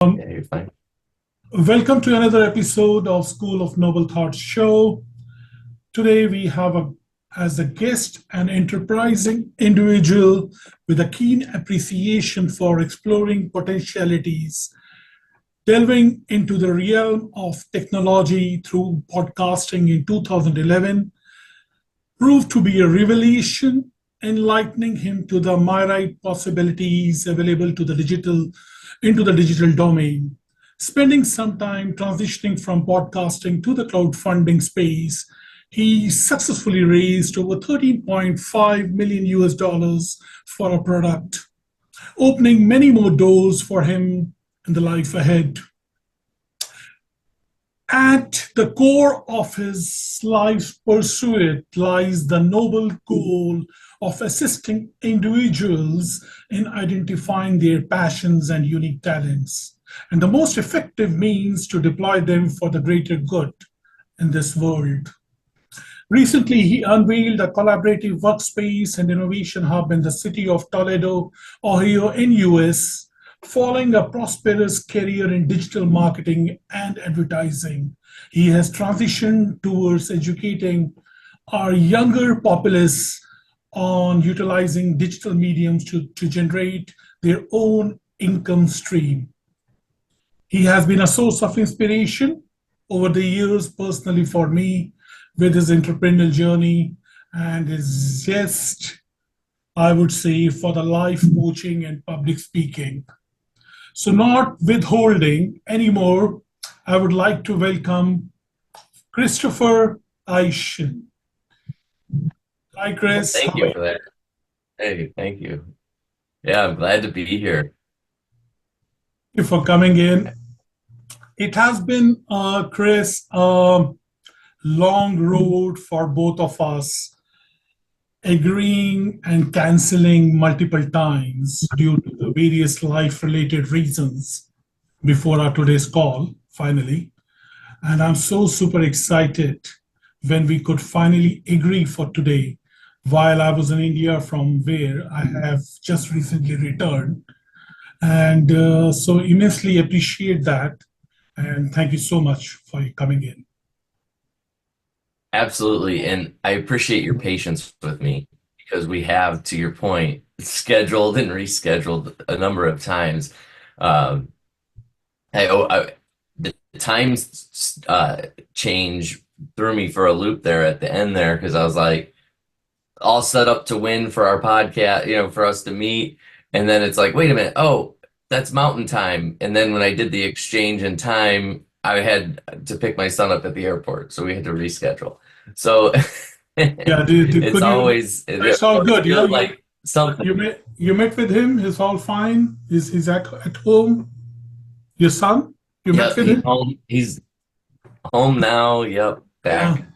Yeah, you're fine. Welcome to another episode of School of Noble Thoughts show. Today we have as a guest an enterprising individual with a keen appreciation for exploring potentialities, delving into the realm of technology through podcasting in 2011 proved to be a revelation, enlightening him to the myriad possibilities available to the digital domain. Spending some time transitioning from podcasting to the crowdfunding space, he successfully raised over 13.5 million US dollars for a product, opening many more doors for him in the life ahead. At the core of his life's pursuit lies the noble goal of assisting individuals in identifying their passions and unique talents, and the most effective means to deploy them for the greater good in this world. Recently, he unveiled a collaborative workspace and innovation hub in the city of Toledo, Ohio, in US, following a prosperous career in digital marketing and advertising. He has transitioned towards educating our younger populace on utilizing digital mediums to generate their own income stream. He has been a source of inspiration over the years, personally for me, with his entrepreneurial journey and his zest, I would say, for the life coaching and public speaking. So, not withholding anymore, I would like to welcome Christopher Eischen. Hi, Chris. Thank How are you for that. Hey, thank you. Yeah, I'm glad to be here. you for coming in? It has been, Chris, a long road for both of us, agreeing and canceling multiple times due to the various life related reasons before our today's call, finally. And I'm so super excited when we could finally agree for today while I was in India, from where I have just recently returned. And so immensely appreciate that. And thank you so much for coming in. Absolutely. And I appreciate your patience with me because we have, to your point, scheduled and rescheduled a number of times. Um, the times change threw me for a loop there at the end there because I was like, all set up to win for our podcast, for us to meet. And then it's like, wait a minute. Oh, that's mountain time. And then when I did the exchange in time, I had to pick my son up at the airport. So we had to reschedule. So Yeah, it's could you? always, It's all it good. feels like something. You met with him. He's all fine. He's at home. Your son. You met Yep, with he's him. home. He's home now. Yep, Yeah, back.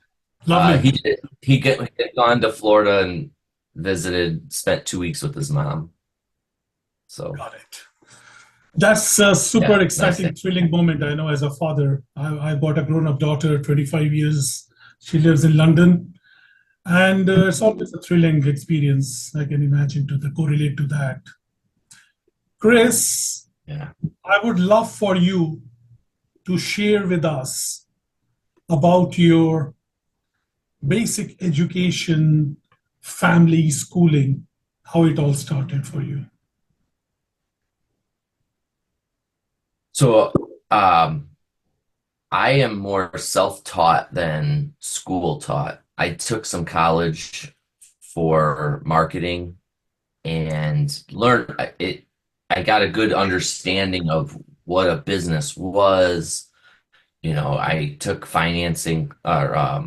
lovely. He had gone to Florida and visited, spent 2 weeks with his mom. So Got it. That's a super yeah, nice thing. exciting, thrilling moment. I know as a father, I got a grown-up daughter, 25 years. She lives in London, and it's always a thrilling experience. I can imagine to correlate to that. Chris, Yeah. I would love for you to share with us about your basic education, family, schooling, how it all started for you. So I am more self-taught than school taught. I took some college for marketing and learned it. I got a good understanding of what a business was. I took financing or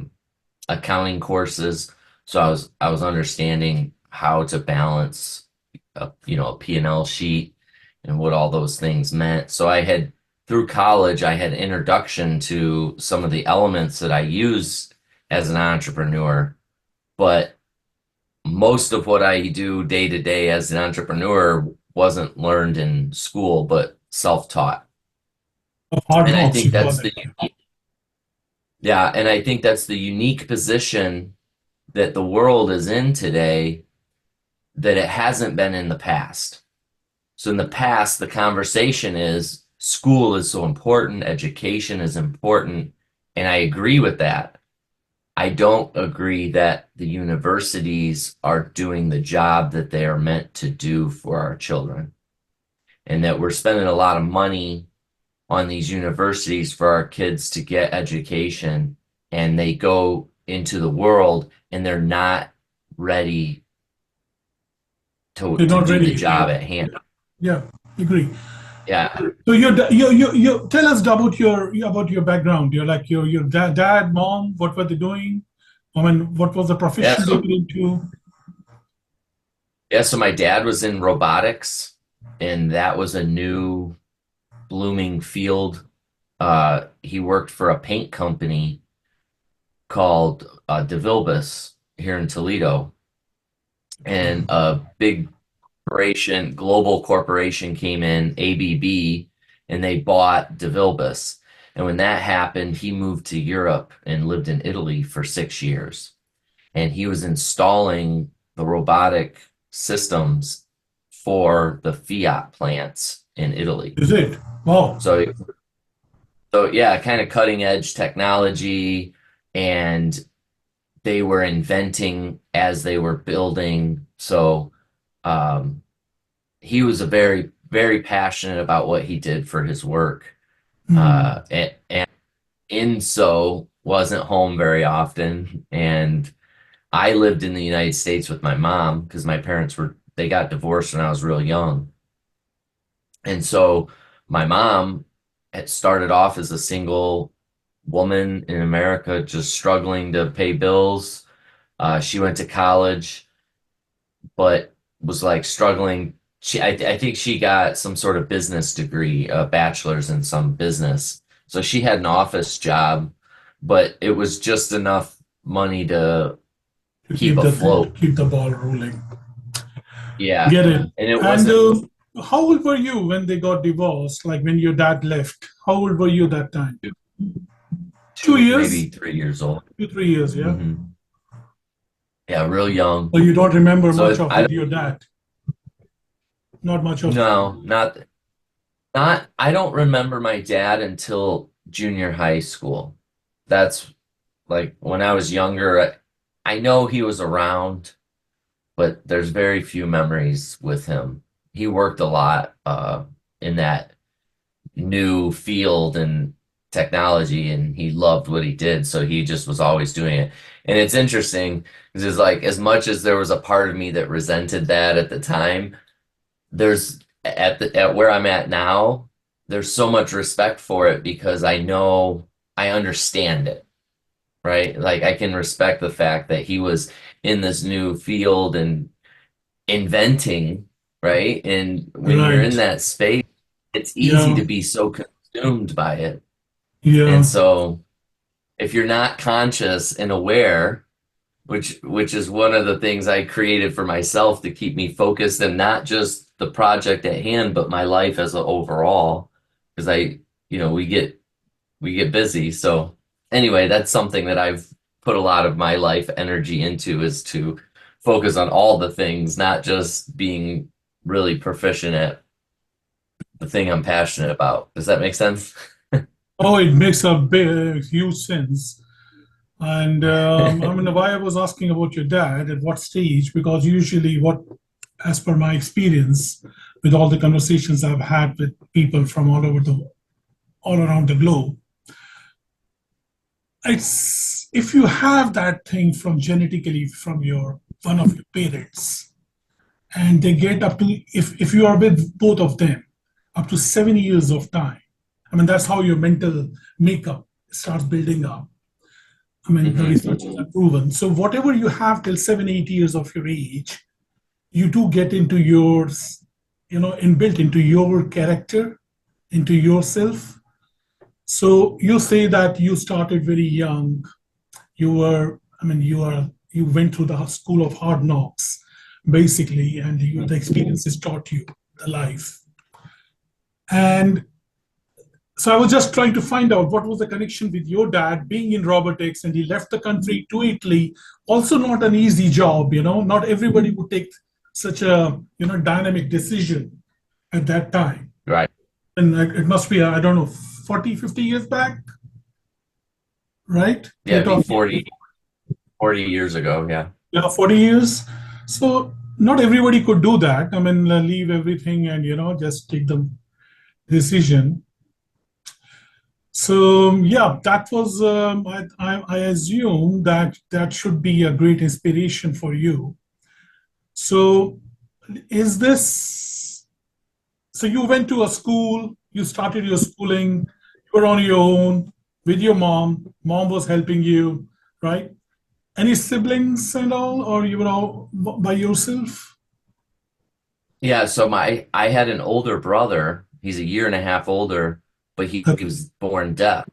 accounting courses, so I was understanding how to balance a P&L sheet and what all those things meant. So through college, I had introduction to some of the elements that I use as an entrepreneur, but most of what I do day to day as an entrepreneur wasn't learned in school, but self-taught. Of hard And I knocks, think you call that's it. the unique position that the world is in today that it hasn't been in the past. So in the past, the conversation is school is so important, education is important, and I agree with that. I don't agree that the universities are doing the job that they are meant to do for our children, and that we're spending a lot of money on these universities for our kids to get education, and they go into the world and they're not ready They're to not do the ready. job at hand. Yeah, agree. Yeah. So you tell us about your background. You're like your dad, mom. What were they doing? I mean, what was the Yeah. profession they So, were into? my dad was in robotics, and that was a new blooming field. He worked for a paint company called DeVilbiss here in Toledo, and a big corporation, global corporation came in, ABB, and they bought DeVilbiss. And when that happened, he moved to Europe and lived in Italy for 6 years. And he was installing the robotic systems for the Fiat plants in Italy. Is it? Wow. So, yeah, kind of cutting edge technology, and they were inventing as they were building. So, um, he was a very, very passionate about what he did for his work. Hmm. And in so wasn't home very often. And I lived in the United States with my mom because my parents they got divorced when I was real young. And so my mom had started off as a single woman in America, just struggling to pay bills. She went to college, but was like struggling. I think she got some sort of business degree, a bachelor's in some business. So she had an office job, but it was just enough money to To keep keep to afloat. keep the ball rolling. Yeah. Get it? And it And wasn't how old were you when they got divorced? Like when your dad left? How old were you that time? 2 years, maybe 3 years old. 2 3 years. Yeah. Hmm. Yeah, real young. So you don't remember much So of with your dad. Not much of. no, I don't remember my dad until junior high school. That's like when I was younger. I know he was around, but there's very few memories with him. He worked a lot in that new field and technology, and he loved what he did, so he just was always doing it. And it's interesting because it's like as much as there was a part of me that resented that at the time, there's at where I'm at now, there's so much respect for it because I understand it, right? Like I can respect the fact that he was in this new field and inventing, right? And when you're in Right. that space, it's easy Yeah. to be so consumed by it. And Yeah. so if you're not conscious and aware, which is one of the things I created for myself to keep me focused and not just the project at hand, but my life as a overall. Because we get busy. So anyway, that's something that I've put a lot of my life energy into is to focus on all the things, not just being really proficient at the thing I'm passionate about. Does that make sense? Oh, it makes a big, huge sense. And I mean, why I was asking about your dad at what stage, because usually, as per my experience, with all the conversations I've had with people from all around the globe, it's if you have that thing from genetically from your one of your parents, and they get up to if you are with both of them, up to 7 years of time. I mean, that's how your mental makeup starts building up. I mean, the Hmm. researchers have proven. So whatever you have till 7 8 years of your age, you do get into yours, inbuilt into your character, into yourself. So you say that you started very young. You went through the school of hard knocks, basically, and the experiences taught you the life. And so I was just trying to find out what was the connection with your dad being in robotics, and he left the country to Italy. Also, not an easy job. Not everybody would take such a dynamic decision at that time. Right. And it must be, I don't know, 40, 50 years back, right? Yeah, We're it'd be talking 40 years ago. Yeah. yeah, 40 years. So not everybody could do that. I mean, leave everything and, just take the decision. So yeah, that was, I assume that that should be a great inspiration for you. So is this, so you went to a school, you started your schooling, you were on your own with your mom was helping you, right? Any siblings and all, or you were all by yourself? Yeah, so I had an older brother. He's a year and a half older, but he Okay, was born deaf.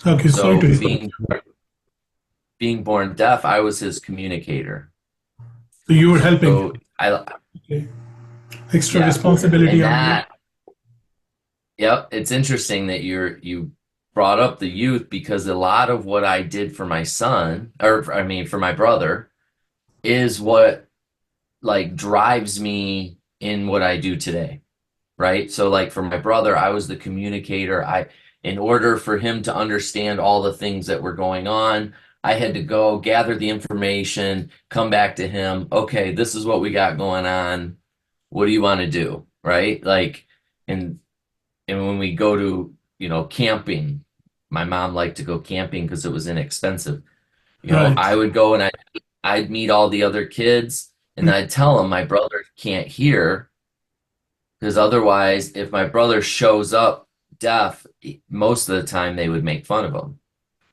okay, sorry So to hear. being born deaf, I was his communicator. So you were helping him. So I Okay. Extra yeah, responsibility and on you. that yep, it's interesting that you brought up the youth because a lot of what I did for my son, or I mean for my brother, is what like drives me in what I do today. Right? So like for my brother, I was the communicator. In order for him to understand all the things that were going on, I had to go gather the information, come back to him. Okay, this is what we got going on. What do you want to do? Right? Like, and and when we go to, camping, my mom liked to go camping because it was inexpensive. Right. I would go and I'd meet all the other kids and Mm. I'd tell them my brother can't hear because otherwise, if my brother shows up deaf, most of the time they would make fun of him.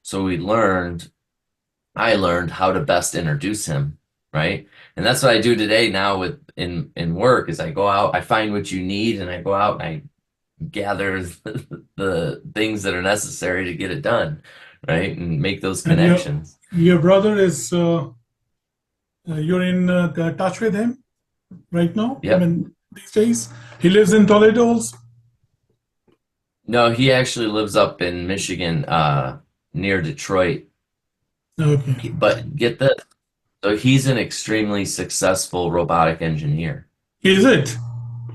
So I learned how to best introduce him, right? And that's what I do today now with in work is I go out, I find what you need, and I go out and I gather the things that are necessary to get it done, right? And make those And connections. your brother is, you're in touch with him right now? I Yep. mean, these days? He lives in Toledo also? No, he actually lives up in Michigan, near Detroit. Okay. But get this. So he's an extremely successful robotic engineer. Is it?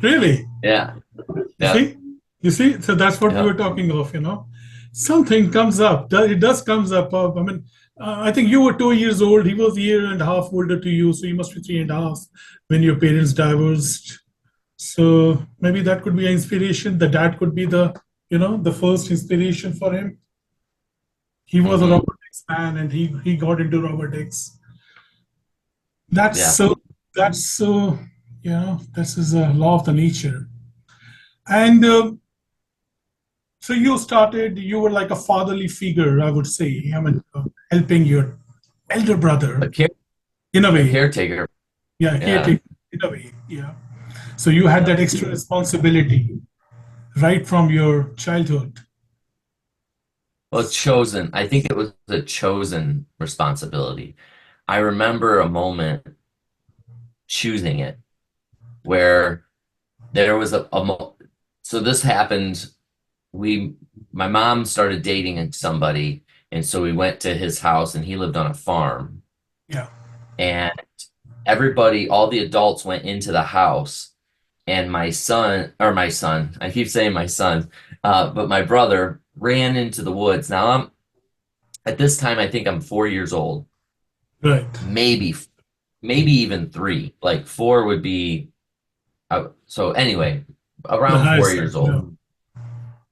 Really? Yeah, You yeah, see? You see? So that's what we yeah. were talking of. Something comes up. It does comes up. I mean, I think you were 2 years old. He was a year and a half older to you. So you must be three and a half when your parents divorced. So maybe that could be an inspiration. The dad could be the first inspiration for him. He was a Hmm. robotics man and he got into robotics. That's Yeah. so, that's so, this is a law of the nature. And so you were like a fatherly figure, I would say. I mean, helping your elder A brother care in a a way. caretaker. Yeah, Yeah. caretaker in a way. Yeah. So you had Yeah. that extra responsibility right from your childhood. Well, chosen. I think it was a chosen responsibility. I remember a moment choosing it where there was so this happened. We, my mom started dating somebody, and so we went to his house, and he lived on a farm. Yeah. And everybody, all the adults went into the house, and my son, I keep saying my son, but my brother ran into the woods. Now at this time, I think I'm 4 years old, Right. maybe, maybe even three. Like four would be, so anyway, The around high 4 years side. Yeah. old.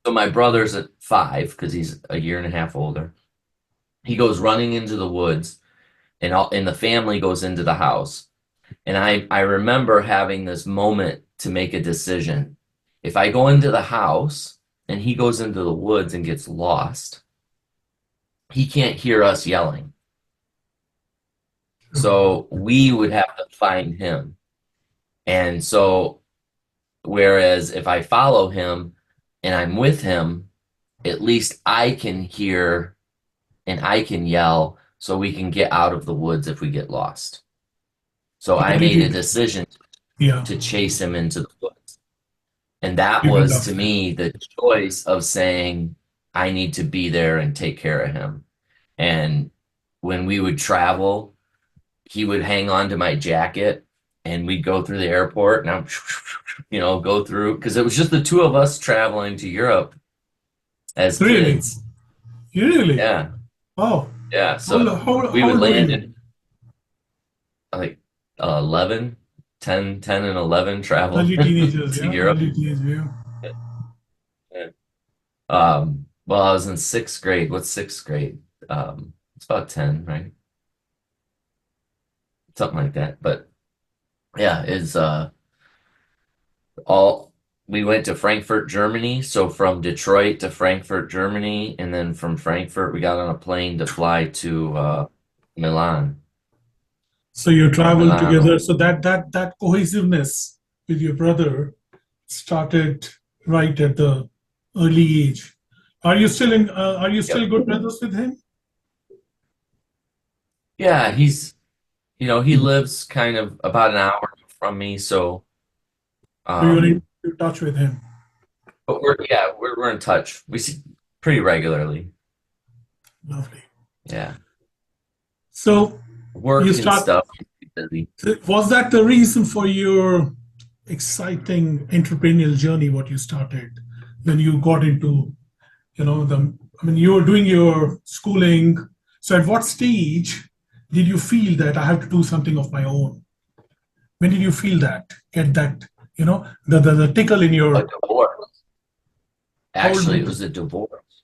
So my brother's at five because he's a year and a half older. He goes running into the woods, and the family goes into the house. And I remember having this moment to make a decision. If I go into the house and he goes into the woods and gets lost, he can't hear us yelling. True. So we would have to find him. And so, whereas if I follow him and I'm with him, at least I can hear and I can yell so we can get out of the woods if we get lost. So So I what did made you a do? decision Yeah. to chase him into the woods. And that You went was to after him. me the choice of saying, I need to be there and take care of him. And when we would travel, he would hang on to my jacket and we'd go through the airport and I'm go through because it was just the two of us traveling to Europe as Really? kids. Really? Yeah, Oh, yeah. how, So we how would old were land you? in like 11, 10 and 11 traveling Early teenagers, to yeah? Europe. Early teenagers, yeah. Yeah. Well, I was in sixth grade. What's sixth grade? It's about 10, right? Something like that. But yeah, is all we went to Frankfurt, Germany. So from Detroit to Frankfurt, Germany, and then from Frankfurt, we got on a plane to fly to Milan So you or traveled Milano. together. So that cohesiveness with your brother started right at the early age. Are you still Yep. good brothers with him? Yeah, he lives kind of about an hour from me, so So you're in um, touch with him. but we're in touch. We see pretty regularly. Lovely. Yeah, So you work and start. stuff. Busy. Was that the reason for your exciting entrepreneurial journey? What you started when you got into, the. I mean, you were doing your schooling. So at what stage did you feel that I have to do something of my own? When did you feel that? Get that? The tickle in A your. divorce. How old were Actually, it you? was a divorce.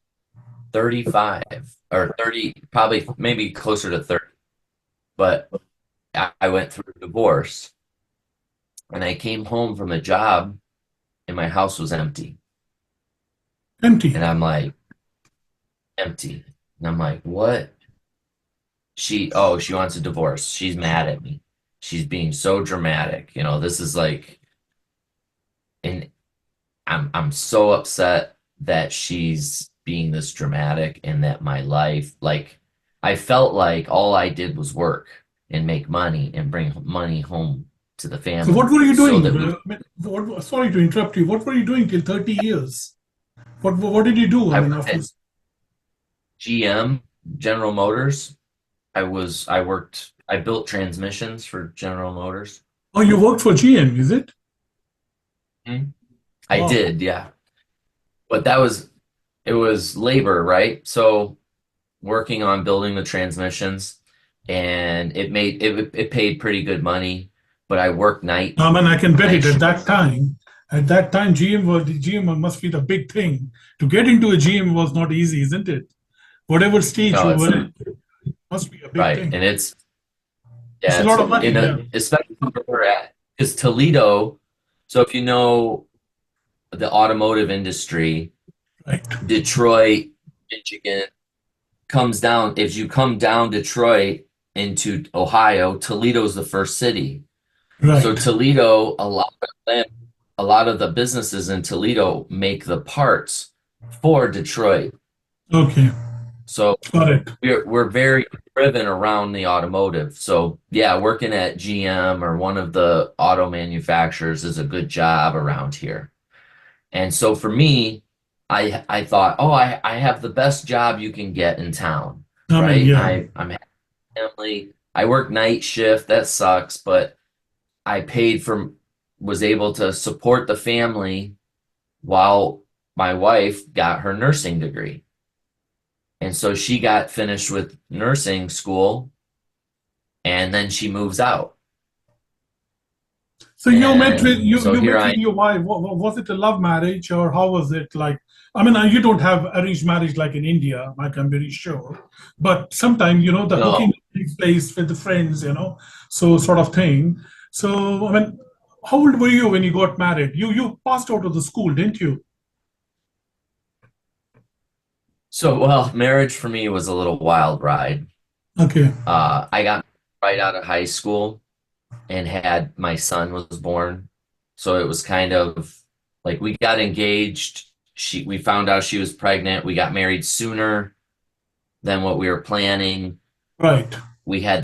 35 or 30, probably maybe closer to 30. But I went through a divorce and I came home from a job and my house was empty. Empty. And I'm like, empty. And I'm like, what? She wants a divorce. She's mad at me. She's being so dramatic. This is like, and I'm so upset that she's being this dramatic and that my life, like, I felt like all I did was work and make money and bring money home to the So what family were you so doing? that we, I mean, sorry to interrupt you. What were you doing till 30 years? What did you do? I I mean, worked after. at GM, General Motors. I built transmissions for General Motors. Oh, you worked for GM, is it? Mhm. I Wow. did, yeah. But it was labor, right? So working on building the transmissions and it paid pretty good money, but I worked I mean, I can bet night it at shift. that time. At that time, GM must be the big thing. To get into a GM was not easy, isn't it? Whatever stage No, you it's were not in, must be a big right. thing. And It's a it's lot of money, in yeah. especially where we're at. Because Toledo, so if you know the automotive industry, Right. Detroit, Michigan comes down, if you come down Detroit into Ohio, Toledo's the first city. So Right. Toledo, a lot of the businesses in Toledo make the parts for Detroit. Okay. So Got it. we're very driven around the automotive. So yeah, working at GM or one of the auto manufacturers is a good job around here. And so for me, I thought, oh, I have the best job you can get in town, I mean, right? yeah. I'm family. I work night shift. That sucks, but I paid for was able to support the family while my wife got her nursing degree. And so she got finished with nursing school and then she moves out. So you met with And you so you here met I with your wife. Was it a love marriage or how was it like? I mean, you don't have arranged marriage like in India, like I'm very sure. But sometimes, the hooking no. takes place with the friends, so sort of thing. So, I mean, how old were you when you got married? You passed out of the school, didn't you? So well, marriage for me was a little wild ride. Okay, I got right out of high school and had my son was born. So it was kind of like we got engaged. We found out she was pregnant. We got married sooner than what we were planning. right. We had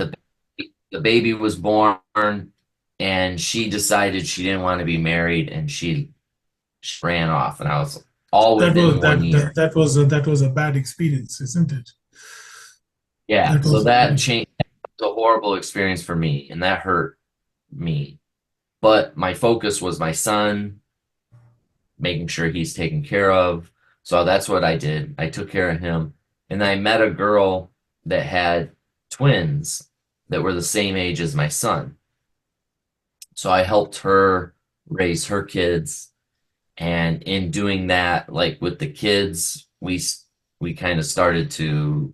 the baby was born and she decided she didn't want to be married and she ran off and I was all That was within one that that year. that was a bad experience, isn't it? Yeah, That so was a bad that changed. It was a horrible experience for me and that hurt me. but my focus was my son, making sure he's taken care of. So that's what I did. I took care of him. And I met a girl that had twins that were the same age as my son. So I helped her raise her kids. And in doing that, like with the kids, we kind of started to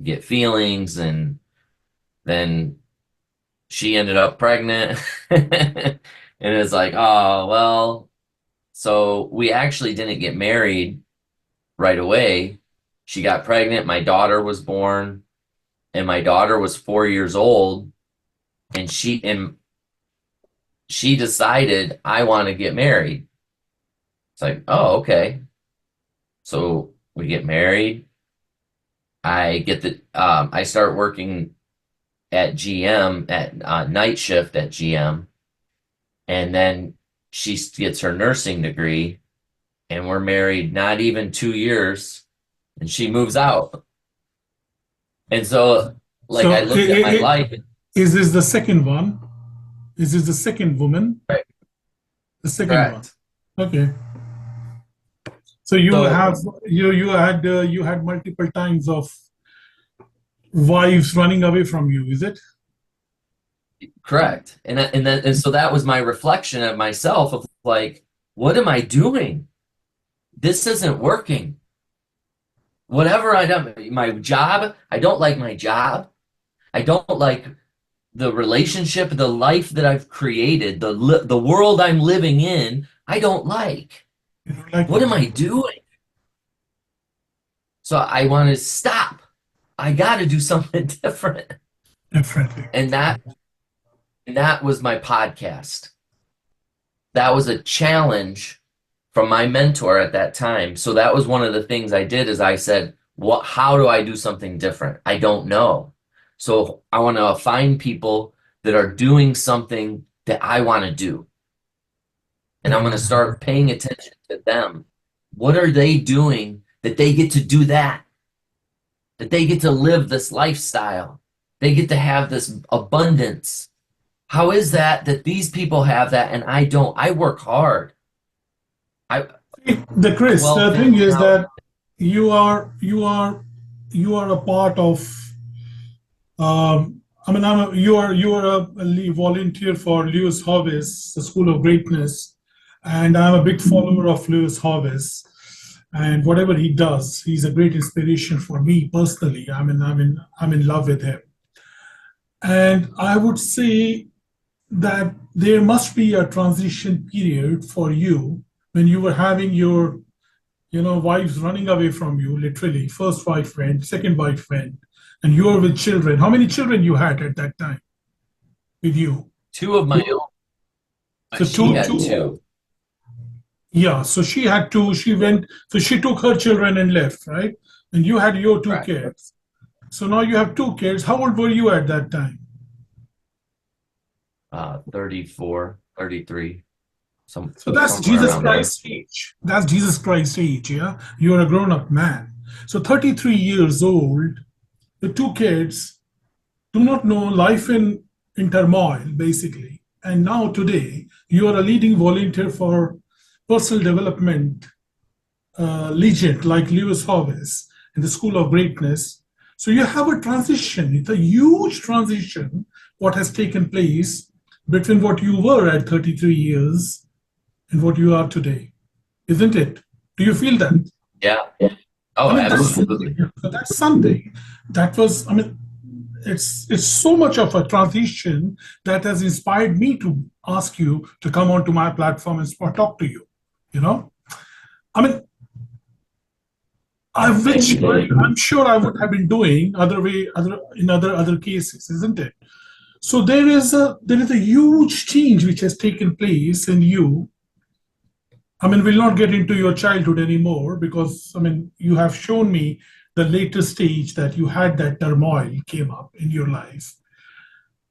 get feelings, and then she ended up pregnant. And it's like, oh, well, so we actually didn't get married right away. She got pregnant, my daughter was born, and my daughter was 4 years old, and she decided I want to get married. It's like, oh, okay. So we get married. I start working at GM at night shift at GM, and then she gets her nursing degree, and we're married not even 2 years, and she moves out. And so, like, I So looked at my life. is this the second one? Is this the second woman? Right, The second one. correct. Okay. So you So have you had multiple times of wives running away from you, is it? correct, and so that was my reflection of myself of like, what am I doing? This isn't working. Whatever I do, my job, I don't like my job. I don't like the relationship, the life that I've created, the world I'm living in. I don't like. You don't like What it am I doing? So I want to stop. I got to do something different. differently. And that was my podcast. That was a challenge from my mentor at that time. So that was one of the things I did is I said, "What how do I do something different? I don't know." So I want to find people that are doing something that I want to do. And I'm going to start paying attention to them. What are they doing that they get to do that? That they get to live this lifestyle. They get to have this abundance. How is that these people have that and I don't? I work hard. I The Chris, 12 the thing is hours. that you are you are you are a part of I mean you are a volunteer for Lewis Howes, the School of Greatness, and I'm a big follower of Lewis Howes. And whatever he does, he's a great inspiration for me personally. I'm in love with him. And I would say that there must be a transition period for you when you were having your wives running away from you, literally. First wife went, second wife went, and you were with children. How many children you had at that time with you? Two of my own, So but she two, had two. two. Yeah. So she had two. She went. So she took her children and left, right? And you had your two Correct. kids. So now you have two kids. How old were you at that time? 34, 33, So that's somewhere Jesus around there. Christ's age. That's Jesus Christ's age. Yeah. You're a grown-up man. So 33 years old, the two kids do not know life in turmoil, basically. And now today, you are a leading volunteer for personal development legend like Lewis Howes in the School of Greatness. So you have a transition. It's a huge transition what has taken place between what you were at 33 years and what you are today, isn't it? Do you feel that? Yeah. I Oh, mean, absolutely. that's something. That was, I mean, it's so much of a transition that has inspired me to ask you to come onto my platform and talk to you. You know, I mean, Thank you. I'm sure I would have been doing other cases, isn't it? So there is a huge change which has taken place in you. I mean, we'll not get into your childhood anymore because I mean you have shown me the later stage that you had that turmoil came up in your life.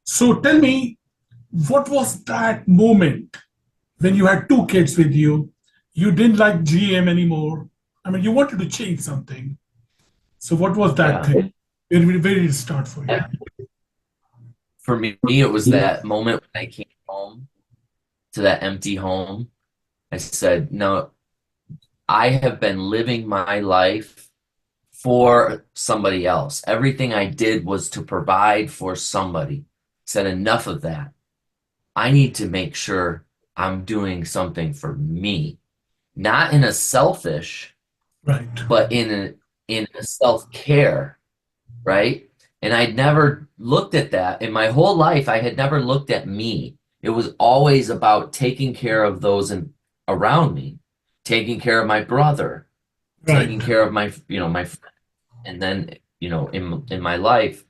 So tell me, what was that moment when you had two kids with you? You didn't like GM anymore. I mean, you wanted to change something. So what was that Yeah. thing? Where did it start for you? For me, it was that moment when I came home to that empty home. I said, no, I have been living my life for somebody else. Everything I did was to provide for somebody. I said, enough of that. I need to make sure I'm doing something for me, not in a selfish, Right. but in a self-care, right? And I'd never looked at that in my whole life. I had never looked at me. It was always about taking care of those around me, taking care of my brother, taking Right. care of my, my, and then, in my life,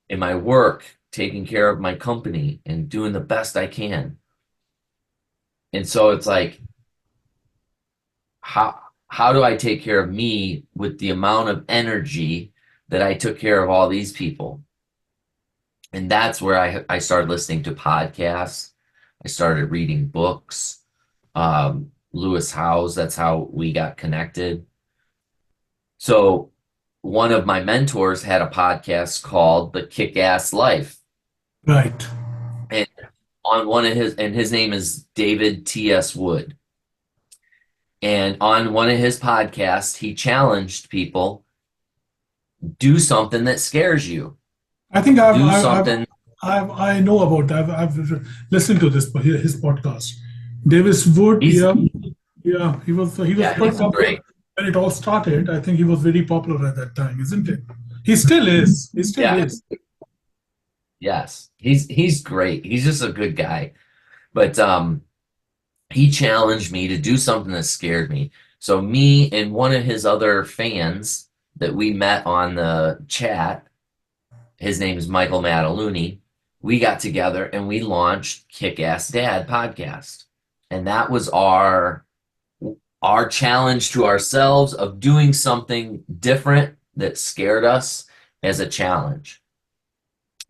in my work, taking care of my company and doing the best I can. And so it's like, how do I take care of me with the amount of energy that I took care of all these people? And that's where I started listening to podcasts. I started reading books. Lewis Howes, that's how we got connected. So one of my mentors had a podcast called The Kick-Ass Life. Right. And on one of his name is David T.S. Wood. And on one of his podcasts, he challenged people, do something that scares you. I think Do something. I know about. I've listened to his podcast. Davis Wood. He's Yeah. Yeah. He was yeah, quite he's popular great. when it all started. I think he was very popular at that time, isn't it? He still is. He still Yeah, is. yes. He's great. He's just a good guy. But he challenged me to do something that scared me. So me and one of his other fans that we met on the chat, his name is Michael Mataluni, we got together and we launched Kick Ass Dad podcast. And that was our challenge to ourselves of doing something different that scared us as a challenge.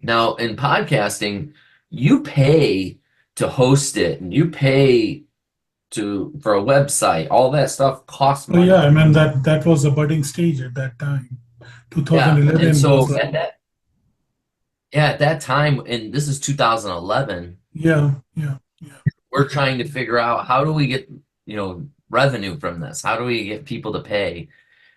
Now, in podcasting, you pay to host it and you pay for a website. All that stuff costs Oh yeah, money. I mean that was a budding stage at that time. Yeah. And 2011 was so at that time, and this is 2011, yeah, yeah, yeah. we're trying to figure out how do we get, revenue from this? How do we get people to pay?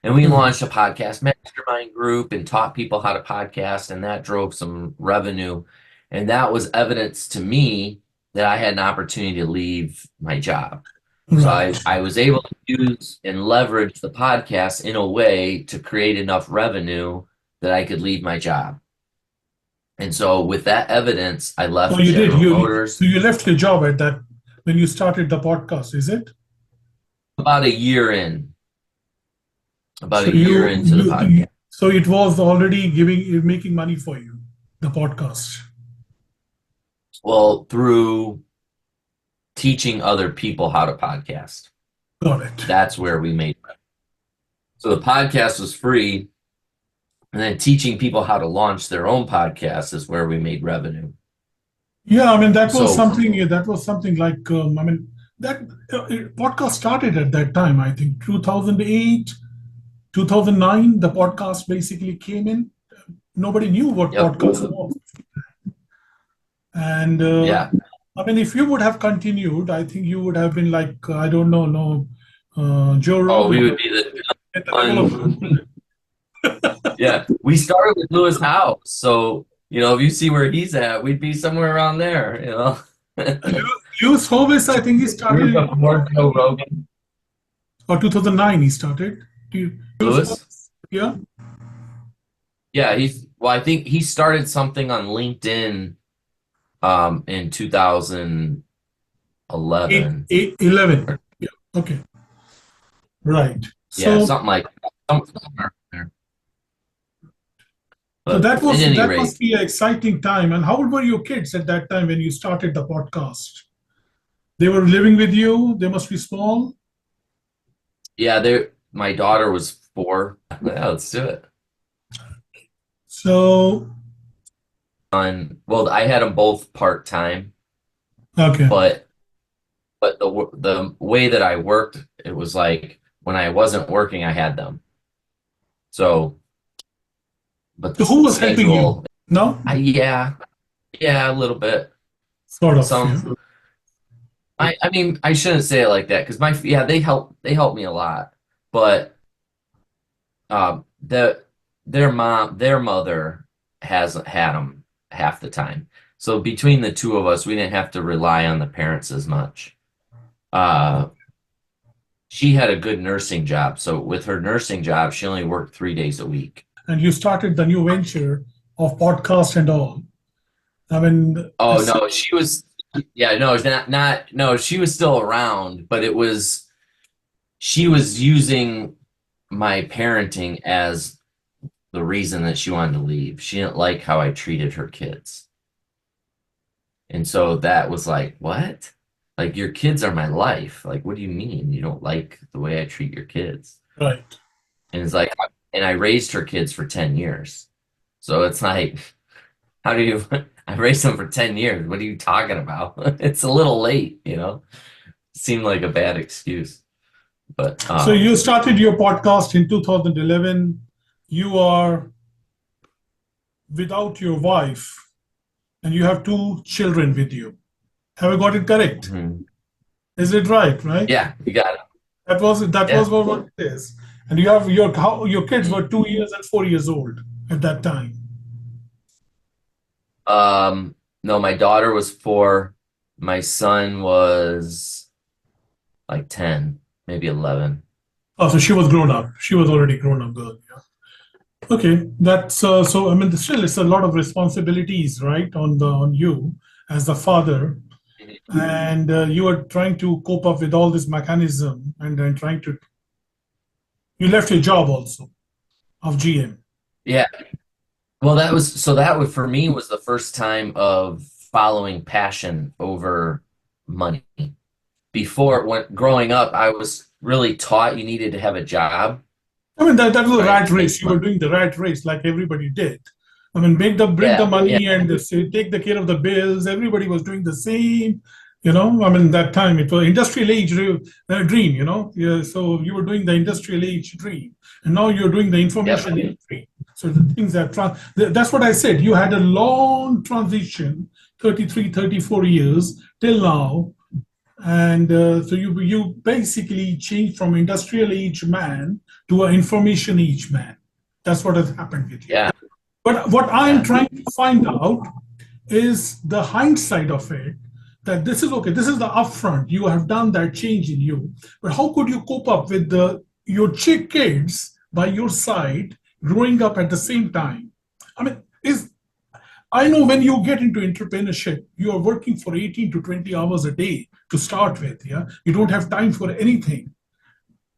And we launched a Right. podcast mastermind group and taught people how to podcast, and that drove some revenue. And that was evidence to me that I had an opportunity to leave my job. So Right. I was able to use and leverage the podcast in a way to create enough revenue that I could leave my job. And so with that evidence, I Oh, left you did. General So Motors you left your job at that when you started the podcast, is it? about a year in, about So a year into the podcast. so it was already making money for you, the podcast. Well, through teaching other people how to podcast. Got it. That's where we made it. So the podcast was free, and then teaching people how to launch their own podcast is where we made revenue. Yeah, I mean that was So something. That was something like I mean that podcast started at that time. I think 2008, 2009. The podcast basically came in. Nobody knew what yep, podcast was, and yeah. I mean, if you would have continued, I think you would have been like I don't know, no Joe Oh, we Rogan would be the at the level un, yeah. We started with Lewis House, so if you see where he's at, we'd be somewhere around there. of Lewis Hovis. I think he We're started before Joe Rogan. or 2009. He started. Lewis Lewis, Hovis, yeah, yeah. I think he started something on LinkedIn in 2011. 11. Yeah, okay, right. Yeah, So something like that. Somewhere there. So But at any that rate, must be an exciting time. And how old were your kids at that time when you started the podcast? They were living with you. They must be small. yeah, my daughter was 4. Yeah, let's do it. So Well, I had them both part-time, okay, but the way that I worked, it was like when I wasn't working, I had them. So, but the so who was helping you? schedule, No, yeah, a little bit. sort of. Yeah. Some I mean, I shouldn't say it like that because yeah, they help me a lot, but the their mother hasn't had them half the time. So between the two of us, we didn't have to rely on the parents as much. Uh, she had a good nursing job, so with her nursing job, she only worked 3 days a week. And you started the new venture of podcast and all. I mean, Oh no, she was yeah, no, it's not no, she was still around, but she was using my parenting as the reason that she wanted to leave. She didn't like how I treated her kids. And so that was like, what? Like your kids are my life. Like, what do you mean you don't like the way I treat your kids? right. And it's like, and I raised her kids for 10 years. So it's like, how do you, I raised them for 10 years. What are you talking about? It's a little late, you know? Seemed like a bad excuse. But So you started your podcast in 2011. You are without your wife, and you have two children with you. Have I got it correct? mhm. Is it right? Right. Yeah, you got it. That was Yeah. what it is. And you have your kids Mhm. were 2 years and 4 years old at that time. No, my daughter was 4. My son was like 10, maybe 11. Oh, so she was grown up. She was already grown up girl. Yeah. Okay, that's so. I mean, still, it's a lot of responsibilities, right, on you as the father, and you are trying to cope up with all this mechanism, and then trying to. You left your job also of GM. Yeah. Well, that was for me was the first time of following passion over money. Before, when growing up, I was really taught you needed to have a job, I mean, that was a right, rat to make race. You money. were doing the rat race like everybody did. I mean, bring the Yeah, yeah, money and say, take the care of the bills. Everybody was doing the same. I mean, that time it was industrial age dream. Yeah, so you were doing the industrial age dream, and now you're doing the yep, information age dream. So the things that that's what I said. You had a long transition, 33, 34 years till now, and so you basically changed from industrial age man to an information age man. That's what has happened with you. yeah, But what I'm yeah, trying to find out is the hindsight of it. That this is okay. This is the upfront. You have done that change in you. But how could you cope up with your chick kids by your side growing up at the same time? I mean, is I know when you get into entrepreneurship, you are working for 18 to 20 hours a day to start with. Yeah. You don't have time for anything.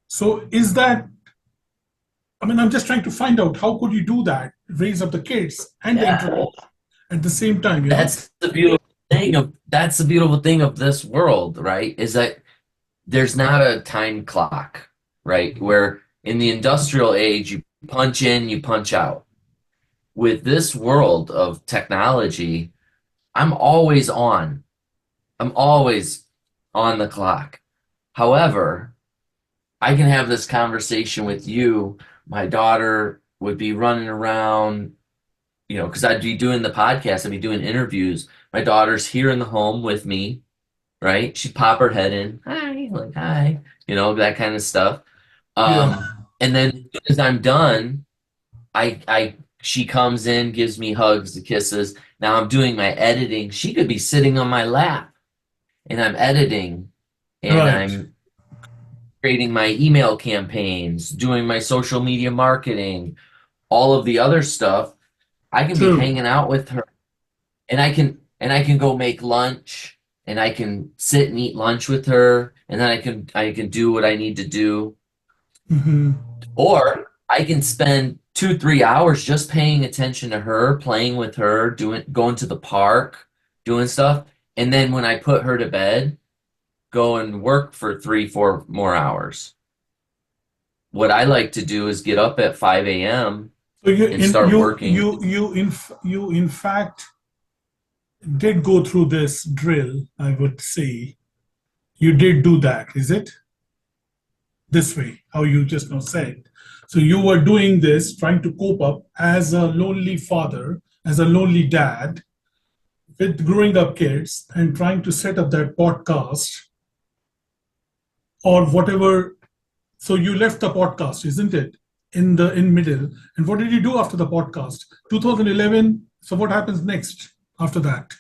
So is that, I mean, I'm just trying to find out how could you do that, raise up the kids and the yeah. entrepreneur at the same time? That's the beautiful thing of this world, right? Is that there's not a time clock, right? Where in the industrial age, you punch in, you punch out. With this world of technology, I'm always on. I'm always on the clock. However, I can have this conversation with you. My daughter would be running around, because I'd be doing the podcast, I'd be doing interviews. My daughter's here in the home with me, right? She'd pop her head in, hi, like hi, that kind of stuff. Yeah. And then as soon as I'm done, she comes in, gives me hugs, the kisses. Now I'm doing my editing. She could be sitting on my lap and I'm editing and Right. I'm creating my email campaigns, doing my social media marketing, all of the other stuff. I can be True. hanging out with her and I can go make lunch and I can sit and eat lunch with her and then I can do what I need to do. Hmm. Or I can spend 2, 3 hours just paying attention to her, playing with her, going to the park, doing stuff. And then when I put her to bed, go and work for 3, 4 more hours. What I like to do is get up at 5 a.m. So you and in start you working. you you in fact did go through this drill, I would say. You did do that, is it? This way, how you just now said. So you were doing this, trying to cope up as a lonely father, as a lonely dad, with growing up kids, and trying to set up that podcast. or whatever. So you left the podcast, isn't it? In middle. And what did you do after the podcast? 2011. So what happens next after that?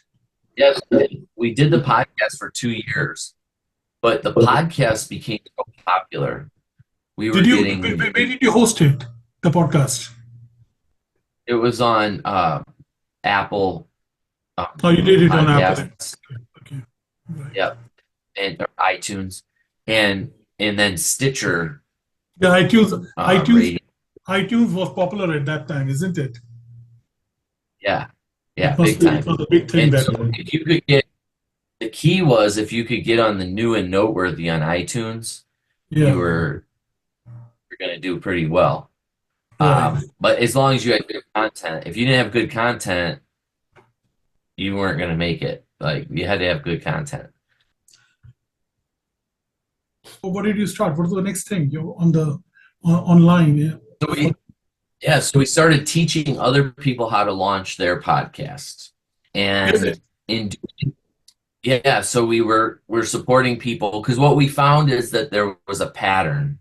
Yes, we did the podcast for 2 years, but the podcast became so popular. We were Did you getting where did you host it? The podcast. it was on Apple Oh, you did it on Apple. podcasts, Okay. Right. yep, and or iTunes, and then Stitcher Yeah, iTunes radio. iTunes was popular at that time, isn't it? Yeah, It yeah, must big be, it time. was a big thing And that so time. if you could get the key was if you could get on the new and noteworthy on iTunes, you Yeah, were you're going to do pretty well. right. But as long as you had good content, if you didn't have good content, you weren't going to make it. Like you had to have good content. So what did you start? What was the next thing? You on the online? Yeah. So we started teaching other people how to launch their podcasts, Is it? and in yeah, so we're supporting people because what we found is that there was a pattern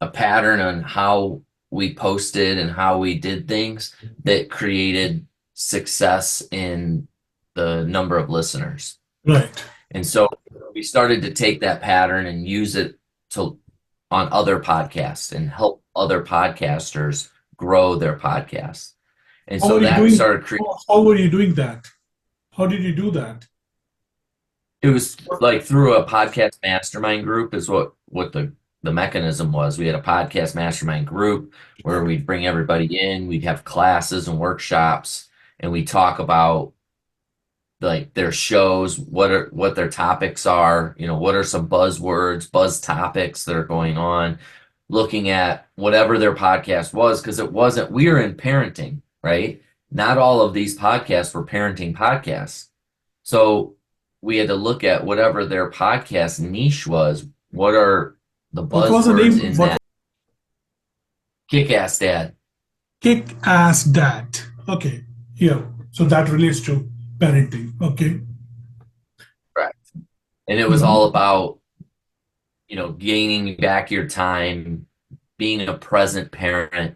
on how we posted and how we did things that created success in the number of listeners. Right. And so we started to take that pattern and use it to on other podcasts and help other podcasters grow their podcasts. And How so were you that doing? started creating How were you doing that? How did you do that? it was like through a podcast mastermind group is what the mechanism was. We had a podcast mastermind group where we'd bring everybody in, we'd have classes and workshops, and we talk about like their shows, what their topics are, what are some buzzwords, buzz topics that are going on, looking at whatever their podcast was, because it wasn't, we were in parenting, right? Not all of these podcasts were parenting podcasts. So we had to look at whatever their podcast niche was. What are the What was the buzzwords name? in What that? Kick ass dad. Kick ass dad? Okay. Yeah. So that relates to parenting. Okay. Correct. And it was all Mhm. about, gaining back your time, being a present parent,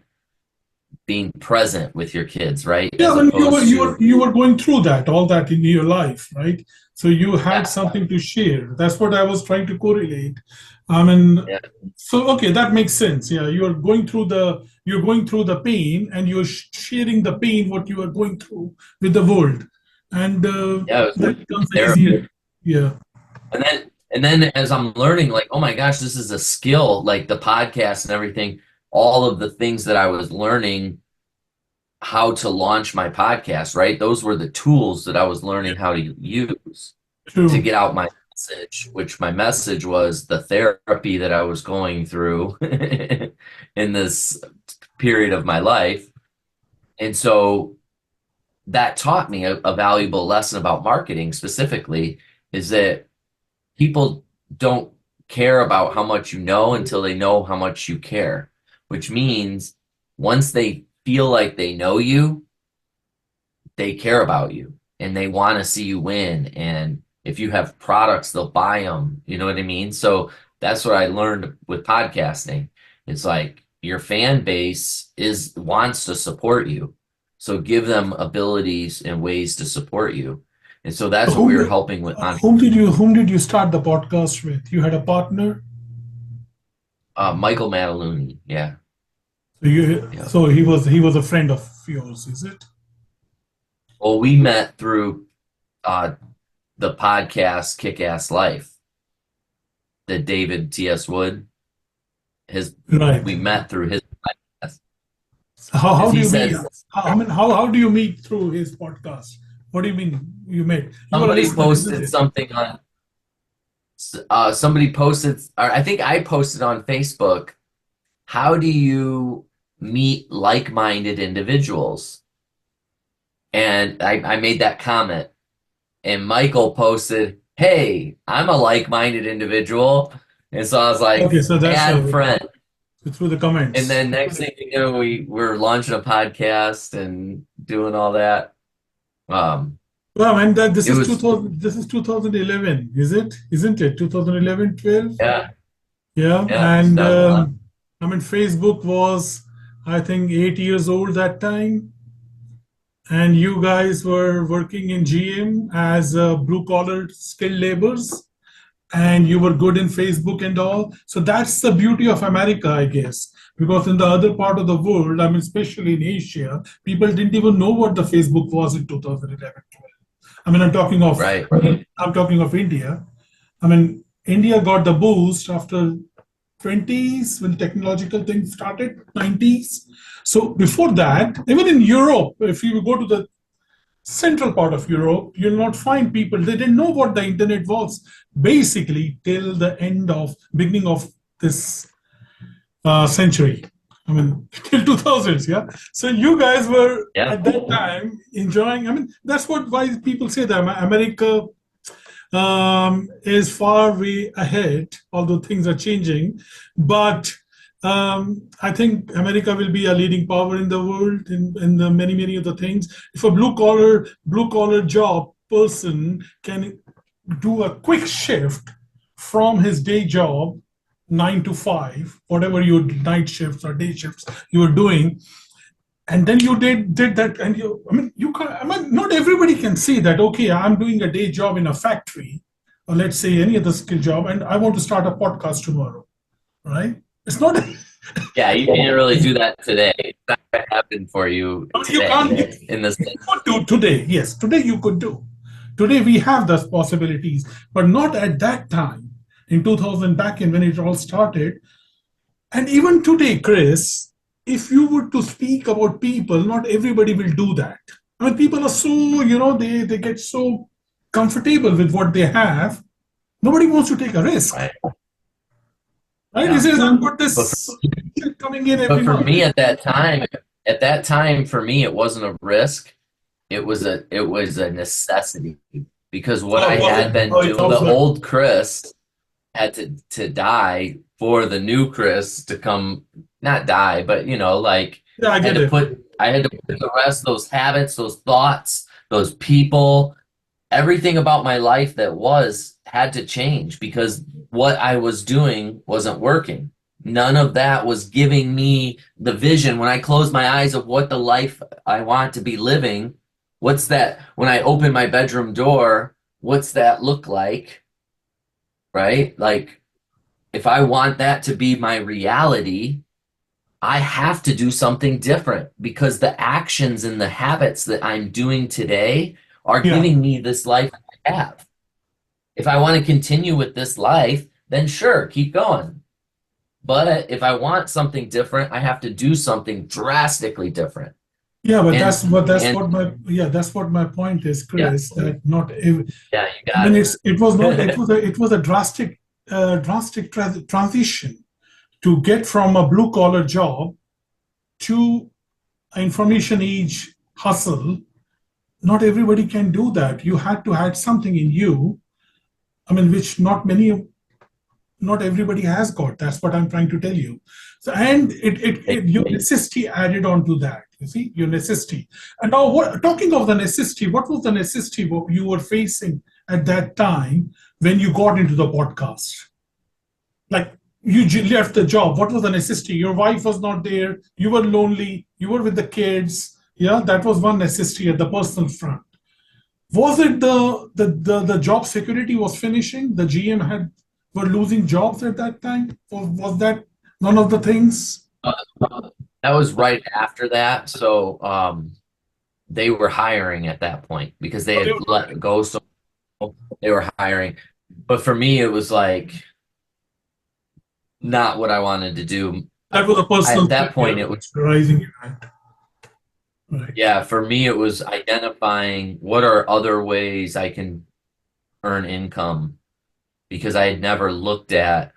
being present with your kids, right? Yeah, As when opposed to, you were going through that, all that in your life, right? So you had yeah, something to share. That's what I was trying to correlate. I mean, yeah, so okay, that makes sense. Yeah, you're going through the pain, and you're sharing the pain what you are going through with the world, and yeah, it was that becomes therapy. easier. Yeah. And then as I'm learning, like, oh my gosh, this is a skill, like the podcast and everything, all of the things that I was learning how to launch my podcast, right? Those were the tools that I was learning how to use to True. get out my message, which my message was the therapy that I was going through in this period of my life. And so that taught me a valuable lesson about marketing specifically is that people don't care about how much you know until they know how much you care, which means once they feel like they know you, they care about you and they want to see you win. And if you have products, they'll buy them. You know what I mean? So that's what I learned with podcasting. It's like your fan base wants to support you. So give them abilities and ways to support you. And so So that's what we were helping with on whom did you start the podcast with? You had a partner. Michael Mataluni. Yeah. Yeah. So he was a friend of yours, is it? Well, we met through uh, the podcast Kick Ass Life that David T.S. Wood his Right. we met through his podcast So because how do he you meet? says I mean, how do you meet through his podcast? What do you mean you met? You were a somebody listener, isn't posted it? something on somebody posted or I think I posted on Facebook, how do you meet like-minded individuals? And I made that comment and Michael posted, hey, I'm a like-minded individual. And so I was like, Okay, so that's add friend. through the And comments. then next thing you know, we're launching a podcast and doing all that. Um, Well, and that this it is was 2000. This is 2011, is it? Isn't it? 2011, 12. yeah, Yeah, Yeah, and 2011. I mean, Facebook was, I think, 8 years old that time, and you guys were working in GM as blue collar skilled laborers, and you were good in Facebook and all. So that's the beauty of America, I guess. Because in the other part of the world, I mean, especially in Asia, people didn't even know what the Facebook was in 2011. I mean, Right. I'm talking of India. I mean, India got the boost after 20s when technological things started, 90s. So before that, even in Europe, if you go to the central part of Europe, you'll not find people. They didn't know what the internet was basically till the beginning of this century. I mean, till 2000s, yeah. So you guys were Yeah. at that time enjoying. I mean, that's what why people say that America is far way ahead, although things are changing. But I think America will be a leading power in the world in the many of the things. If a blue collar job person can do a quick shift from his day job 9 to 5, whatever your night shifts or day shifts you were doing, and then you did that, and I mean, you can, I mean, not everybody can see that. Okay, I'm doing a day job in a factory, or let's say any other skill job, and I want to start a podcast tomorrow, right? It's not. Yeah, you can't really do that today. It's not going to happen for you You today can't. in this. You could do today. Yes, today you could do. Today we have those possibilities, but not at that time in 2000 back in when it all started. And even today, Chris, if you were to speak about people, not everybody will do that. I mean, people are so, they get so comfortable with what they have. Nobody wants to take a risk, Right. right? He Yeah. says, I've got But for, this coming in but every for month. me at that time, for me, it wasn't a risk. It was a necessity because what Oh, I was had it? been Oh, it doing, was the like, old Chris had to die for the new Chris to come, not die, but like yeah, I had get to it. put I had to put the rest, those habits, those thoughts, those people, everything about my life that was had to change because what I was doing wasn't working. None of that was giving me the vision when I closed my eyes of what the life I want to be living. What's that when I open my bedroom door? What's that look like? Right? Like, if I want that to be my reality, I have to do something different because the actions and the habits that I'm doing today are Yeah. giving me this life I have. If I want to continue with this life, then sure, keep going. But if I want something different, I have to do something drastically different. Yeah, but And and that's what my point is, yeah, Chris. That yeah, you I mean, got it was not it. it was a drastic transition to get from a blue collar job to information age hustle. Not everybody can do that. You had to have something in you. I mean, which not everybody has got. That's what I'm trying to tell you. So, and your necessity added on to that. You see, your necessity. And now, talking of the necessity, what was the necessity you were facing at that time when you got into the podcast? Like left the job. What was the necessity? Your wife was not there. You were lonely. You were with the kids. Yeah, that was one necessity at the personal front. Was it the job security was finishing? The GM had were losing jobs at that time? Or was that none of the things? That was right after that. So they were hiring at that point because they had let go, so they were hiring. But for me, it was like not what I wanted to do. That was a At personal thing, that point, it was, rising event. Right. yeah, for me, it was identifying what are other ways I can earn income because I had never looked at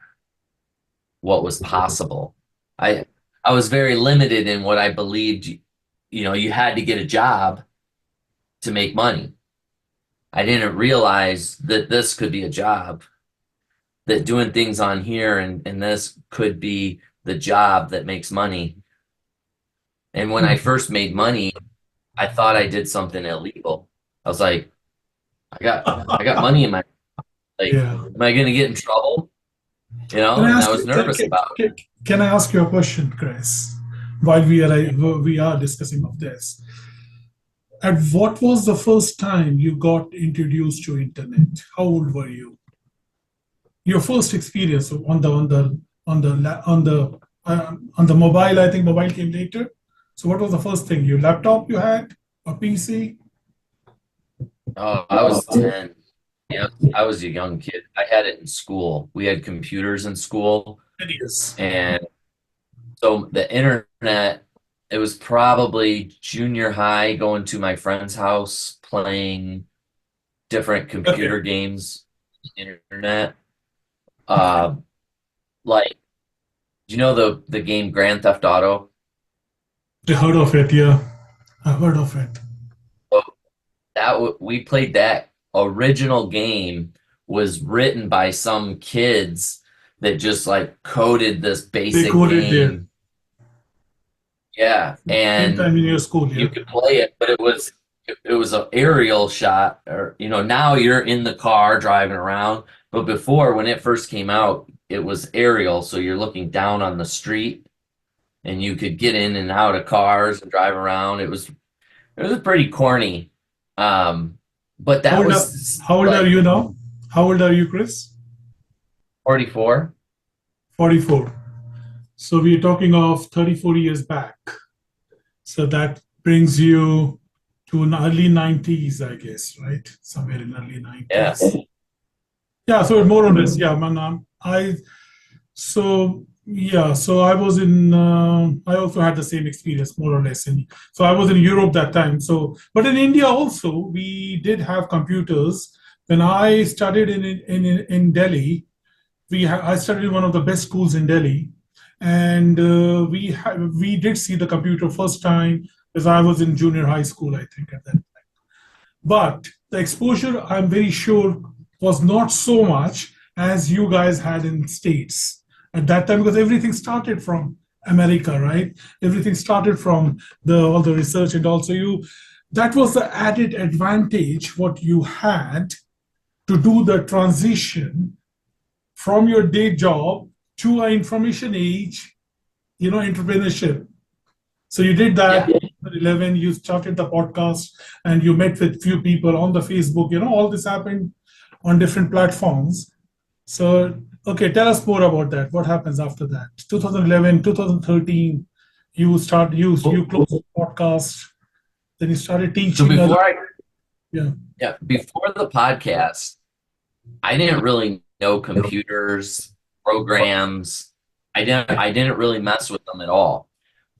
what was possible. I I was very limited in what I believed, you had to get a job to make money. I didn't realize that this could be a job, that doing things on here and this could be the job that makes money. And when I first made money, I thought I did something illegal. I was like, I got money in my, like, Yeah. am I gonna get in trouble? Can I and I ask was nervous about it. can I ask you a question, Chris? While we are discussing of this, at what was the first time you got introduced to internet? How old were you? Your first experience on the mobile. I think mobile came later. So what was the first thing? Your laptop you had, a PC? Oh, I was 10. Yeah, I was a young kid. I had it in school. We had computers in school. It is. And so the internet, it was probably junior high going to my friend's house playing different Okay. computer games on the internet. Uh, like, do you know the game Grand Theft Auto? I heard of it. Yeah, I heard of it. So we played that original game was written by some kids that just like coded this They basic coded there. game. Yeah, Same and time in your school. you Yeah. could play it, but it was an aerial shot, or now you're in the car driving around, but before when it first came out, it was aerial, so you're looking down on the street and you could get in and out of cars and drive around. It was pretty corny. But How that old are, was how old are like you now? How old are you, Chris? 44. 44. So we're talking of 34 years back. So that brings you to an early 90s, I guess, right? Somewhere in early Yeah. 90s. Yeah, so more or less, yeah, man. So I was in, I also had the same experience, more or less. So I was in Europe that time. So, but in India also, we did have computers. When I studied in Delhi, I studied in one of the best schools in Delhi, and we did see the computer first time as I was in junior high school, I think at that. But the exposure, I'm very sure, was not so much as you guys had in States at that time because everything started from America, right? Everything started from the all the research and also you. That was the added advantage what you had to do the transition from your day job to an information age, entrepreneurship. So you did that. Yeah. 11, you started the podcast and you met with few people on the Facebook. All this happened on different platforms. So, okay, tell us more about that. What happens after that? 2011, 2013, you closed the podcast. Then you started So teaching other. Yeah. before the podcast, I didn't really know computers, programs. I didn't really mess with them at all.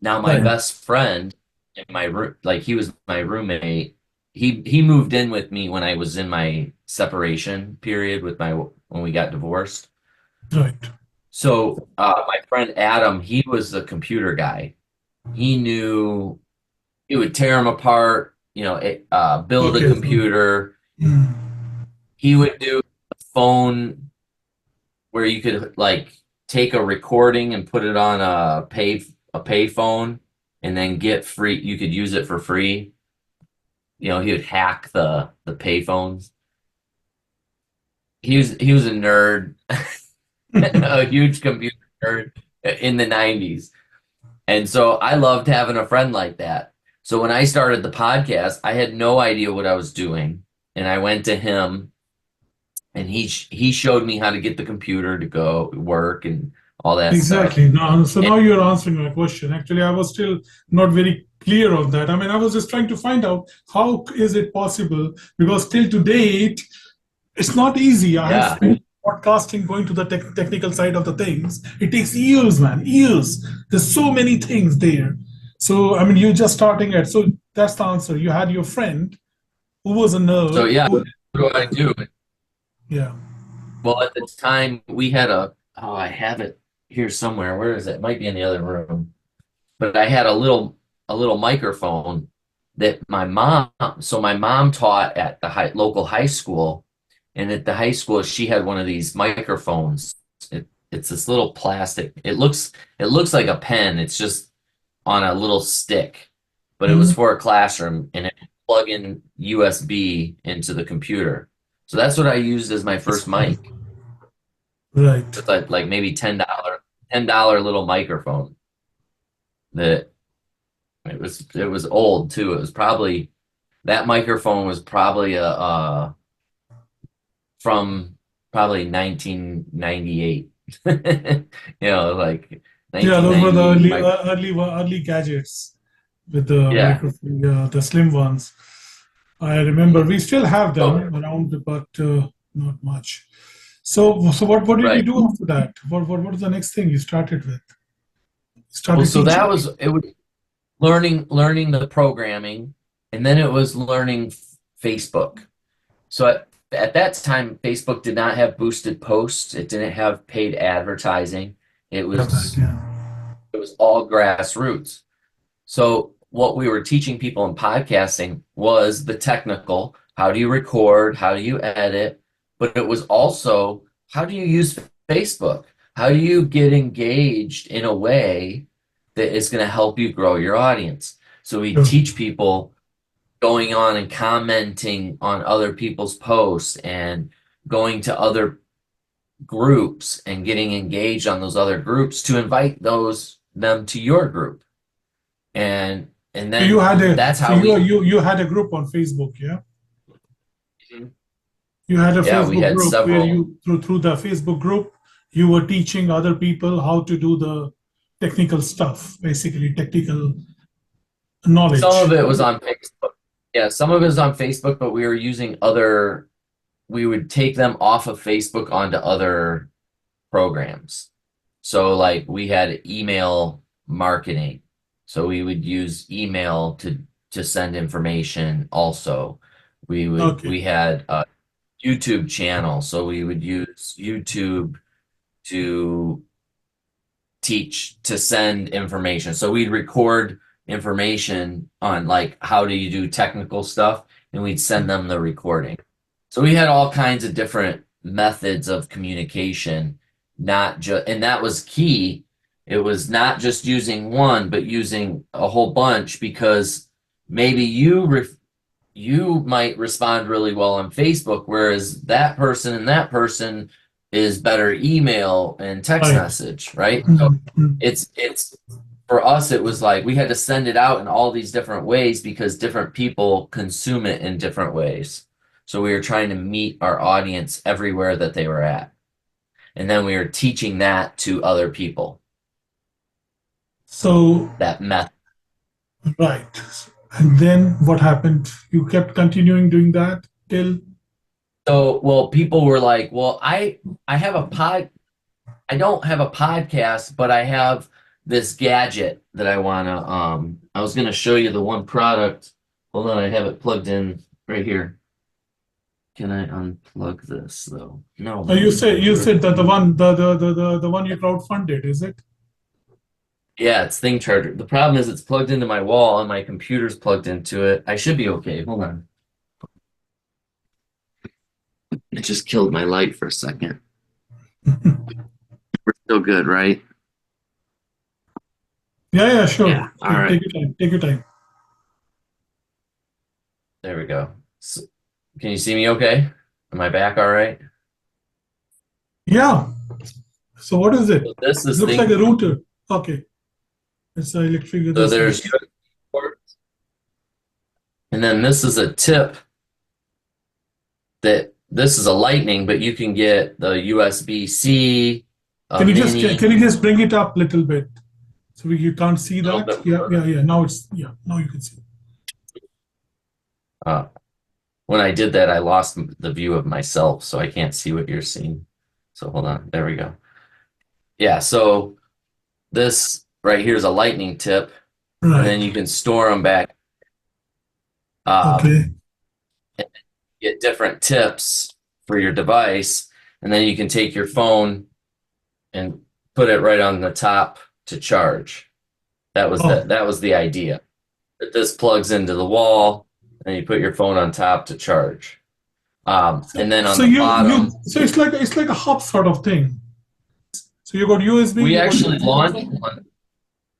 Now my Right. best friend in my room, like he was my roommate. He moved in with me when I was in my separation period with my when we got divorced. Right. So my friend Adam, he was the computer guy. He knew he would tear them apart, build a Okay. computer. Mm. He would do a phone where you could like take a recording and put it on a pay phone and then get free. You could use it for free. He would hack the pay phones. He was a nerd, a huge computer nerd in the 90s. And so I loved having a friend like that. So when I started the podcast, I had no idea what I was doing. And I went to him and he showed me how to get the computer to go work and all that stuff. Exactly. Now, so And now you're answering my question. Actually, I was still not very clear on that. I mean, I was just trying to find out how is it possible because till to date, it's not easy. I have yeah, spent podcasting going to the technical side of the things. It takes years, man, years. There's so many things there. So, I mean, you're just starting it. So that's the answer. You had your friend who was a so nerd. yeah, what do I do? Yeah. Well, at the time we had oh, I have it here somewhere. Where is it? It might be in the other room. But I had a little microphone that my mom taught at the local high school, and at the high school she had one of these microphones. It's this little plastic. It looks like a pen. It's just on a little stick, but it was Mhm. for a classroom, and it would plug in USB into the computer. So that's what I used as my That's first cool. mic. Right. It's like maybe $10 little microphone that it was old too. It was probably that microphone was probably from probably 1998. Like Yeah, those were the 1998 mic. early gadgets with the Yeah. microphone, yeah, the slim ones. I remember we still have Oh, them around, but not much. So what did you right. do after that? What was the next thing you started with? Well, Started so that teaching. was it was learning the programming, and then it was learning Facebook. So at that time, Facebook did not have boosted posts. It didn't have paid advertising. It Yeah, right, was yeah. it was all grassroots. So what we were teaching people in podcasting was the technical, how do you record, how do you edit, but it was also how do you use Facebook? How do you get engaged in a way that is going to help you grow your audience? So we Sure. teach people going on and commenting on other people's posts and going to other groups and getting engaged on those other groups to invite them to your group. And So you then had a that's so how we you had a group on Facebook, yeah? You had a yeah, we Facebook had group where several. you through the Facebook group you were teaching other people how to do the technical stuff, basically technical Some of knowledge. it was on Facebook. Yeah, some of it was on Facebook, but we were using other we would take them off of Facebook onto other programs. So like we had email marketing. So we would use email to send information also. Okay. We had a YouTube channel, so we would use YouTube to to send information. So we'd record information on like how do you do technical stuff and we'd send them the recording. So we had all kinds of different methods of communication, not just, and that was key. It was not just using one, but using a whole bunch because maybe you might respond really well on Facebook, whereas that person and that person is better email and text Right. message, right? So Mhm. it's for us, it was like we had to send it out in all these different ways because different people consume it in different ways. So we were trying to meet our audience everywhere that they were at. And then we were teaching that to other people, So that method. right. And then what happened? You kept continuing doing that till So, well, people were like, well, I have a I don't have a podcast, but I have this gadget that I was gonna show you the one product. Hold on, I have it plugged in right here. Can I unplug this though? No, my you computer. said that the one you crowdfunded, is it? Yeah, it's thing charger. The problem is it's plugged into my wall and my computer's plugged into it. I should be okay. Hold on. It just killed my light for a second. We're still good, right? Yeah, yeah, Yeah. sure. All right. Take your time. Take your time. There we go. So, can you see me okay? Am I back all right? Yeah. So what is it? So this It is looks like thing. a router. Okay. It's an electric So this thing. there's and then this is a tip that this is a lightning, but you can get the USB-C, a mini, Can you just bring it up a little bit so you can't see a little that? bit Yeah, more. yeah, yeah. Now it's yeah. Now you can see. Uh, when I did that, I lost the view of myself, so I can't see what you're seeing. So hold on. There we go. Yeah, so this right here is a lightning tip, and then Right. you can store them back. Um, Okay. get different tips for your device, and then you can take your phone and put it right on the top to charge. Oh, That was the idea. That this plugs into the wall, and you put your phone on top to charge. And then on so the bottom, it's like a hub sort of thing. So you got USB, we you got your actually launched phone. one.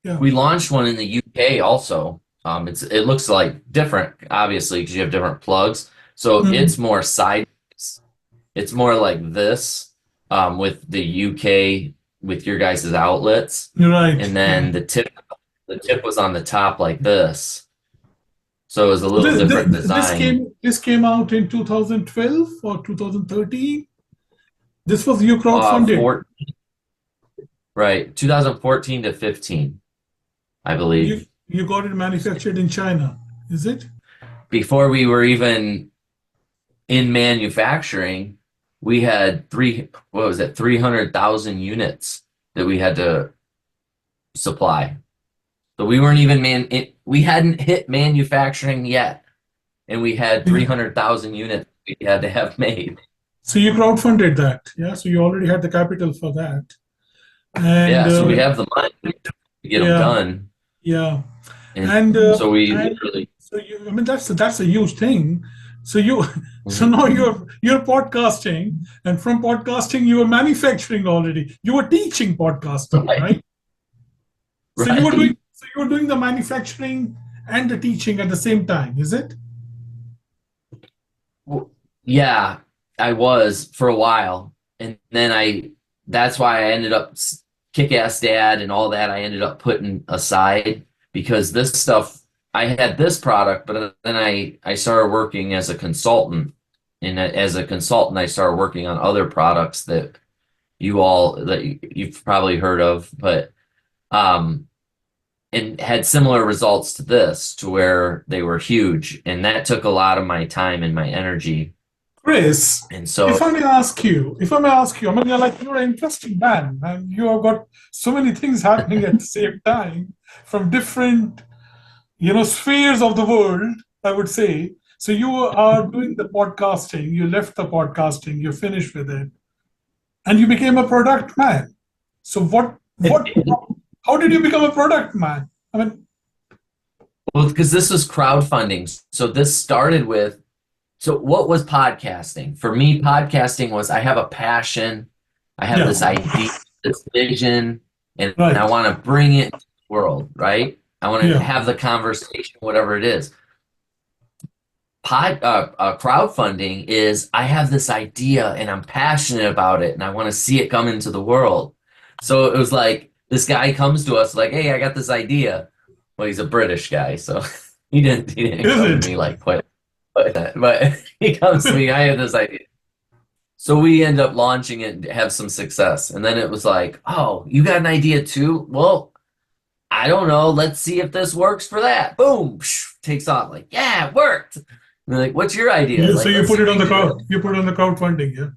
Yeah. We launched one in the UK also. It looks like different, obviously, because you have different plugs. So Mm, it's more sideways. It's more like this. with the UK with your guys' outlets, Right. and Yeah. then the tip was on the top like this, so it was a So little different design. this came out in 2012 or 2013. This was you Uh, crowdfunded. four right, 2014 to 15, I You believe. you got it manufactured in China, is it? Before we were even in manufacturing, we had what was it, 300,000 units that we had to supply. So we weren't even we hadn't hit manufacturing yet, and we had Yeah. 300,000 units we had to have made. So you crowdfunded that, yeah? So you already had the capital for that, and Yeah, so we have the money to get them yeah, done, yeah, and and so we and literally. so you. I mean, that's a huge thing. So you, so Mhm. now you're podcasting, and from podcasting you were manufacturing already. You were teaching podcasting, Right, right? right. So you were doing the manufacturing and the teaching at the same time, is it? Well, yeah, I was for a while, and then that's why I ended up kick-ass dad and all that. I ended up putting aside because this stuff, I had this product, but then I started working as a consultant, and as a consultant, I started working on other products that you've probably heard of, but um, and had similar results to this, to where they were huge, and that took a lot of my time and my energy. Chris, And so if I may ask you, I mean, you're an interesting man, and you have got so many things happening at the same time from different, spheres of the world, I would say. So you are doing the podcasting, you left the podcasting, you finished with it, and you became a product man. So how did you become a product man? I mean, well, because this was crowdfunding. So this started with, so what was podcasting? For me, podcasting was, I have a passion, I have yeah, this idea, this vision, and I right, want to bring it to the world, right? I want to yeah. have the conversation, whatever it is. Crowdfunding is, I have this idea and I'm passionate about it and I want to see it come into the world. So it was like this guy comes to us like, "Hey, I got this idea." Well, he's a British guy, so he didn't Is come to it? me like quite like that, but he comes to me, "I have this idea." So we end up launching it and have some success. And then it was like, "Oh, you got an idea too? Well, I don't know. Let's see if this works for that." Boom, takes off. Like, "Yeah, it worked." And they're like, "What's your idea?" So Like, you "Let's put see it if on we the can do it." you put it on the crowdfunding, yeah.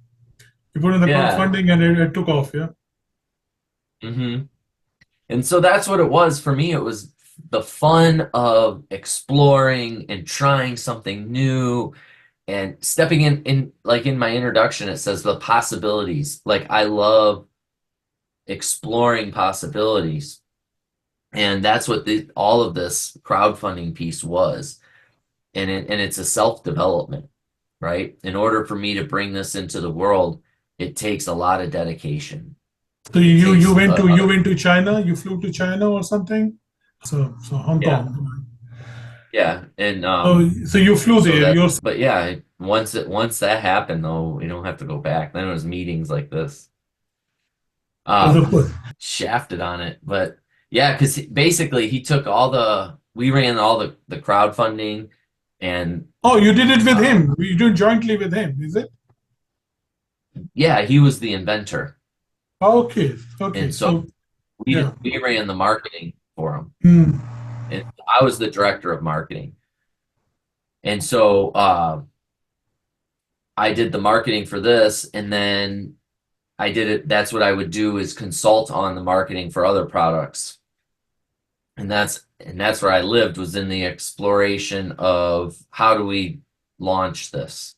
You put in the Yeah. crowdfunding and it took off, yeah. hmm And so that's what it was for me. It was the fun of exploring and trying something new and stepping in like in my introduction, it says the possibilities. Like, I love exploring possibilities. And that's what all of this crowdfunding piece was. And it's a self-development, right? In order for me to bring this into the world, it takes a lot of dedication. So It you takes you went to China, you flew to China or something? So Hong yeah, Kong. yeah. And So you flew so there. that, You're but yeah, once that happened though, we don't have to go back. Then it was meetings like this. Um Shafted on it. But yeah, because basically he took we ran all the crowdfunding, and Oh, you did it with um him. You did jointly with him, is it? yeah, he was the inventor. Okay, okay. And so So yeah. we ran the marketing for him. Hmm. And I was the director of marketing. And so I did the marketing for this, and then I did it. That's what I would do, is consult on the marketing for other products. And that's where I lived, was in the exploration of how do we launch this,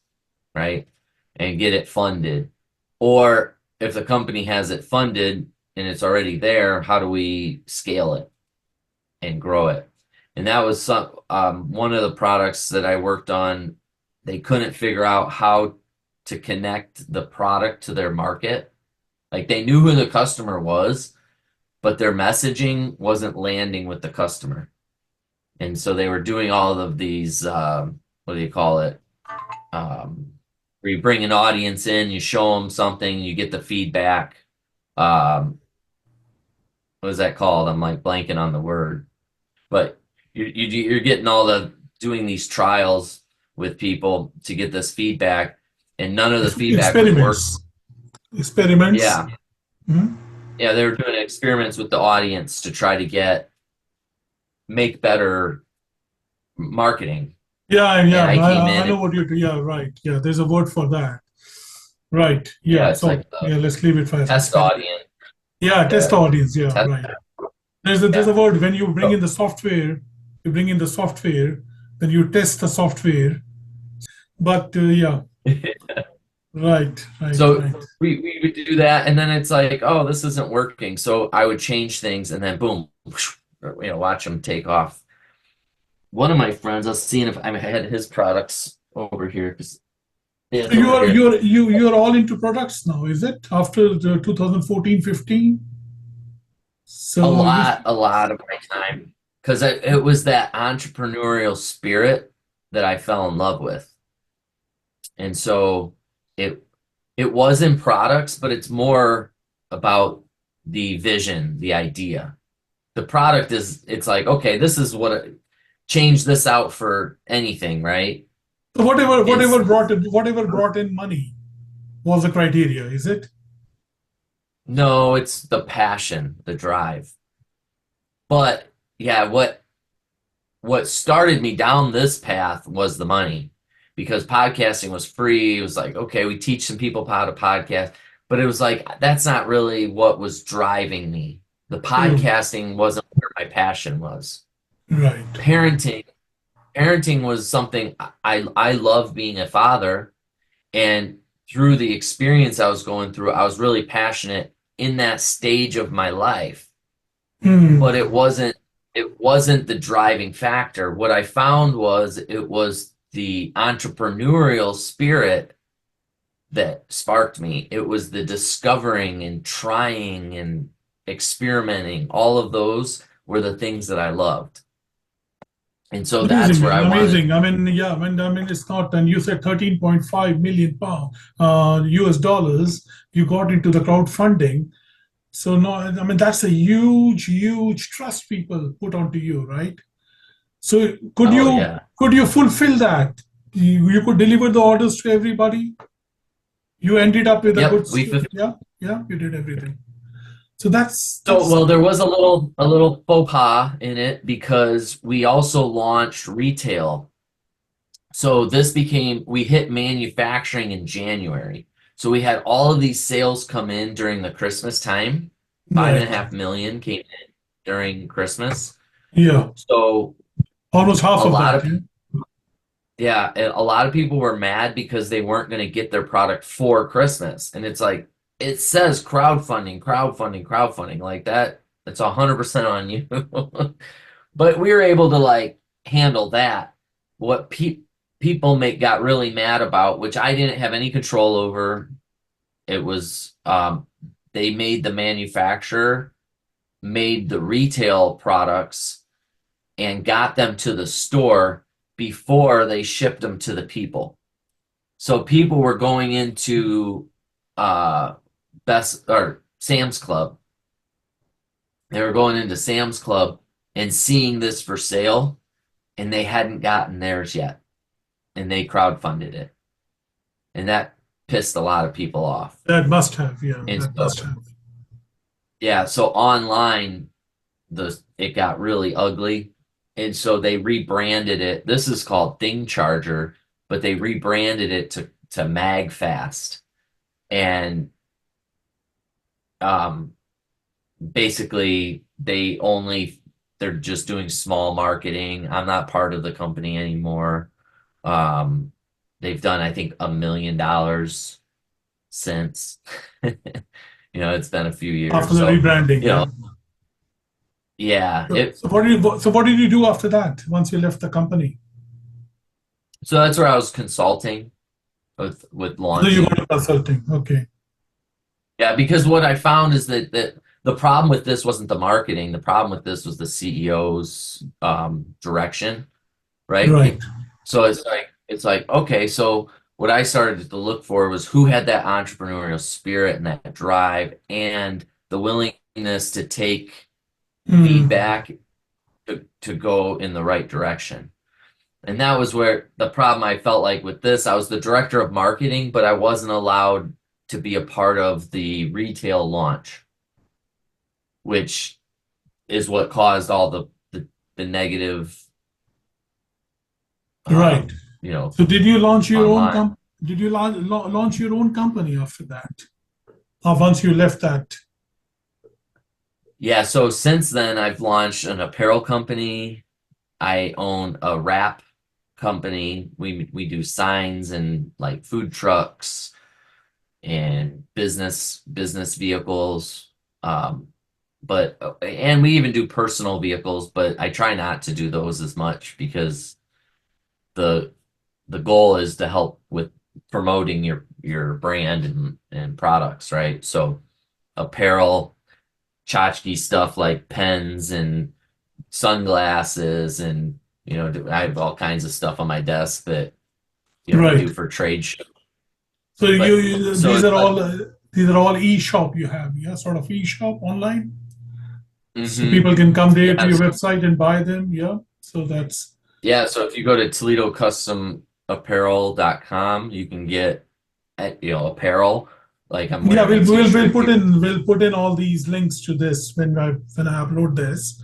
right? And get it funded. Or if the company has it funded and it's already there, how do we scale it and grow it? And that was one of the products that I worked on. They couldn't figure out how to connect the product to their market. Like, they knew who the customer was, but their messaging wasn't landing with the customer. And so they were doing all of these, what do you call it? Um, where you bring an audience in, you show them something, you get the feedback. Um, what is that called? I'm like blanking on the word, but you're getting all the doing these trials with people to get this feedback, and none of the feedback was working. Experiments. Experiments. Yeah, Mhm. yeah, they were doing experiments with the audience to try to make better marketing. Yeah, yeah, And I came I in know and what you do. Yeah, right. Yeah, there's a word for that. Right. yeah, Yeah. it's like So the yeah, let's leave it for test experiment. audience. Yeah, test Yeah, audience. Yeah, test. right. There's a Yeah. word when you bring So, in the software, you bring in the software, then you test the software. But yeah, right, right, so right. we would do that, and then it's like, oh, this isn't working. So I would change things, and then boom, watch them take off. One of my friends, I was seeing if I had his products over here because yeah, So it's over here. you're all into products now, is it? After the 2014, 15? So you A lot of my time because it was that entrepreneurial spirit that I fell in love with, and so it it was in products, but it's more about the vision, the idea. The product is it's like okay, this is change this out for anything, right? so It's whatever brought in money was the criteria, is it? no, it's the passion, the drive. But yeah, what started me down this path was the money because podcasting was free. It was like, okay, we teach some people how to podcast, but it was like, that's not really what was driving me. The True. podcasting wasn't where my passion was. Right. Parenting, parenting was something I love being a father. And through the experience I was going through, I was really passionate in that stage of my life, Hmm. but it wasn't the driving factor. What I found was it was the entrepreneurial spirit that sparked me. It was the discovering and trying and experimenting. All of those were the things that I loved. And so that's Amazing, where man. I wanted. Amazing. I mean, yeah, I mean, it's not, and you said 13.5 million pound, US dollars. You got into the crowdfunding. So no, I mean, that's a huge, huge trust people put onto you, right? So Oh yeah. could you fulfill that? You could deliver the orders to everybody. You ended up with a good, Yep. yeah, yeah, you did everything. So So, that's well, there was a little faux pas in it because we also launched retail. So we hit manufacturing in January. So we had all of these sales come in during the Christmas time. Five and a right. half million came in during Christmas. Yeah, So almost half a of lot that. of Yeah, yeah, a lot of people were mad because they weren't going to get their product for Christmas. And it's like it says crowdfunding, crowdfunding, crowdfunding like that. It's 100% on you. But we were able to like handle that. What people make got really mad about, which I didn't have any control over, it was they made the manufacturer made the retail products and got them to the store before they shipped them to the people. So people were going into uh Best or Sam's Club. They were going into Sam's Club and seeing this for sale, and they hadn't gotten theirs yet, and they crowdfunded it, and that pissed a lot of people off. that must have. Yeah, And that so, must have. yeah, so online, it got really ugly, and so they rebranded it. This is called Thing Charger, but they rebranded it to MagFast, and um, basically they're just doing small marketing. I'm not part of the company anymore. Um, they've done, I think, $1 million since. It's been a few After years. the So, rebranding, you know, yeah. yeah, So what did you do after that once you left the company? so that's where I was consulting with So you got launching. a consulting. Okay. Yeah, because what I found is that the problem with this wasn't the marketing. The problem with this was the CEO's direction, right? Right. So it's like okay, so what I started to look for was who had that entrepreneurial spirit and that drive and the willingness to take Hmm. feedback to go in the right direction. And that was where the problem I felt like with this, I was the director of marketing, but I wasn't allowed to be a part of the retail launch, which is what caused all the negative, Right. you know, So did you launch your own online. did you launch your own company after that? Once you left that? Yeah, so since then I've launched an apparel company. I own a wrap company. We do signs and like food trucks and business vehicles. But and we even do personal vehicles, but I try not to do those as much because the the goal is to help with promoting your brand and products, right? So apparel, tchotchke stuff like pens and sunglasses and I have all kinds of stuff on my desk that we Right. do for trade show. So But so these it's are like, all e-shop you have, yeah, sort of e-shop online. So hmm people can come there to yeah, your so, website and buy them, yeah. So that's yeah. So if you go to ToledoCustomApparel.com, you can get apparel. Like I'm yeah, wearing a we'll t-shirt put here. in all these links to this when I upload this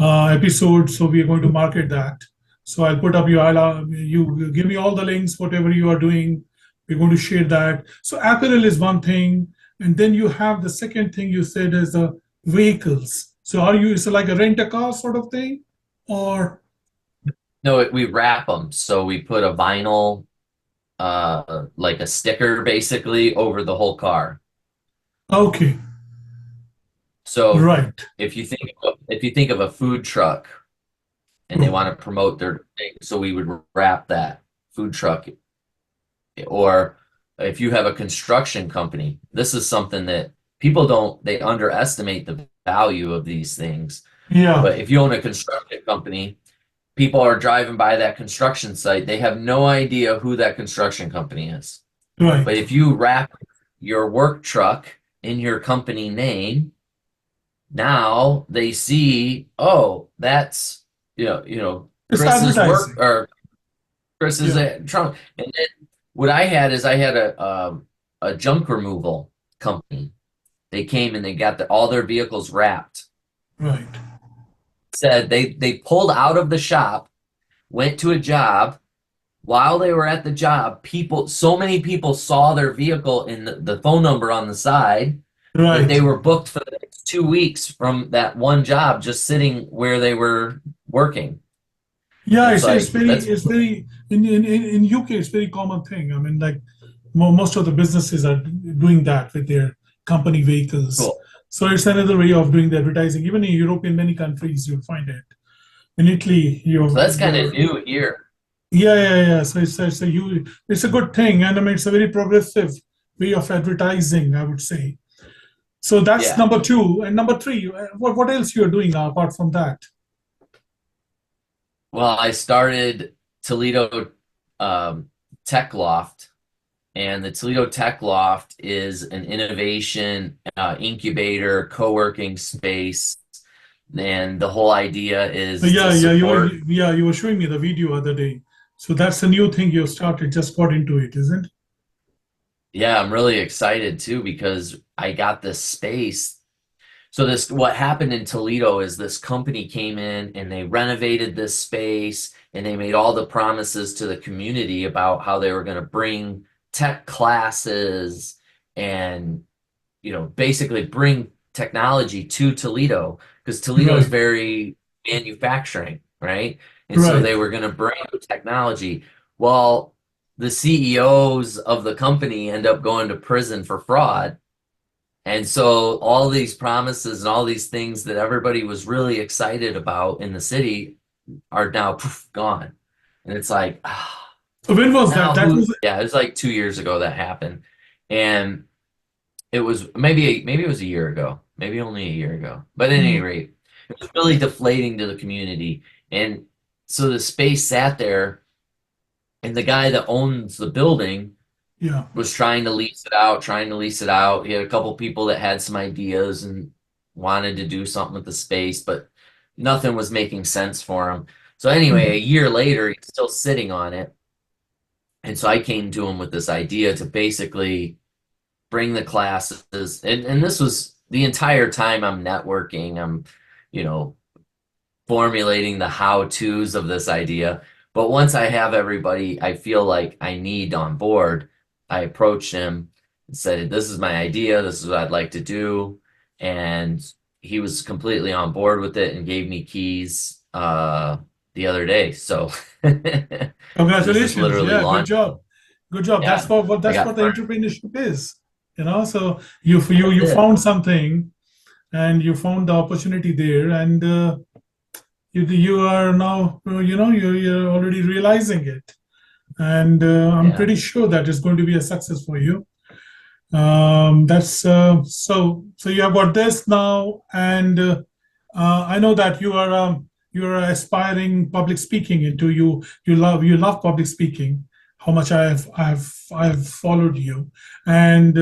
episode. So we are going to market that. So I'll put up you give me all the links, whatever you are doing. We're going to share that. So apparel is one thing, and then you have the second thing you said is the vehicles. So are you it's like a rent a car sort of thing, or No, we wrap them. So we put a vinyl, like a sticker basically over the whole car. okay, So right, if you think of a food truck and they oh, want to promote their thing, so we would wrap that food truck. Or if you have a construction company, this is something that people don't, they underestimate the value of these things. yeah, But if you own a construction company, people are driving by that construction site, they have no idea who that construction company is. But right. if you wrap your work truck in your company name, now they see, oh, that's It's Chris's work advertising. or Chris's Yeah, trunk. And then what I had is I had a junk removal company. They came and they got all their vehicles wrapped. right. Said they pulled out of the shop, went to a job. While they were at the job, so many people saw their vehicle in the phone number on the side that Right. they were booked for the next 2 weeks from that one job just sitting where they were working. Yeah, And it's like that's it's very in UK it's very common thing. I mean, like most of the businesses are doing that with their company vehicles. cool. So it's another way of doing the advertising. Even in Europe, in many countries, you'll find it. In Italy, So that's kind of you're new here. yeah. So it's a good thing, and I mean it's a very progressive way of advertising, I would say. So that's Yeah. number two, and number three. What else you're doing apart from that? Well, I started Toledo Tech Loft, and the Toledo Tech Loft is an innovation incubator, co-working space, and the whole idea is to support. You were showing me the video other day. So that's a new thing you started, just got into it, isn't? Yeah, I'm really excited too because I got this space. So what happened in Toledo is this company came in and they renovated this space and they made all the promises to the community about how they were going to bring tech classes and basically bring technology to Toledo because Toledo is Right, very manufacturing, right? And so right. they were going to bring technology. Well, the CEOs of the company end up going to prison for fraud. And so all these promises and all these things that everybody was really excited about in the city are now poof, gone. And it's like, So when was that? now That who? was Yeah, it was like 2 years ago that happened. And it was maybe it was a year ago, maybe only a year ago. But at any mm, rate, it was really deflating to the community. And so the space sat there And the guy that owns the building Yeah. was trying to lease it out, trying to lease it out. He had a couple people that had some ideas and wanted to do something with the space, but nothing was making sense for him. So anyway, a Mhm. year later, he's still sitting on it. And so I came to him with this idea to basically bring the classes, and this was the entire time I'm networking, I'm, you know, formulating the how-tos of this idea. But once I have everybody I feel like I need on board, I approached him and said, "This is my idea. This is what I'd like to do." And he was completely on board with it and gave me keys the other day. So this is Congratulations. literally Yeah, good launch. job. Good job. That's Yeah, what I that's got what the started. entrepreneurship is. So you That's it. found something and you found the opportunity there, and you are now you're already realizing it, and I'm Yeah. pretty sure that it's going to be a success for you. That's so you have got this now, and I know that you're aspiring public speaking into you love public speaking. How much I've followed you, and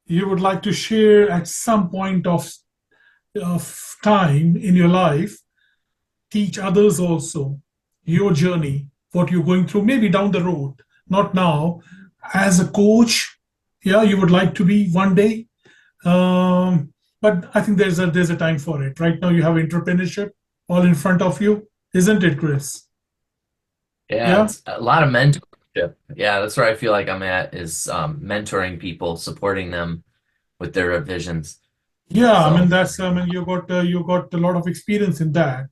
you would like to share at some point of time in your life, teach others also your journey, what you're going through, maybe down the road, not now, as a coach. Yeah, you would like to be one day. But I think there's a time for it. Right now, you have entrepreneurship all in front of you, isn't it, Chris? Yeah, Yeah, it's a lot of mentorship. Yeah, that's where I feel like I'm at is mentoring people, supporting them with their visions. yeah. I mean, So, you got a lot of experience in that.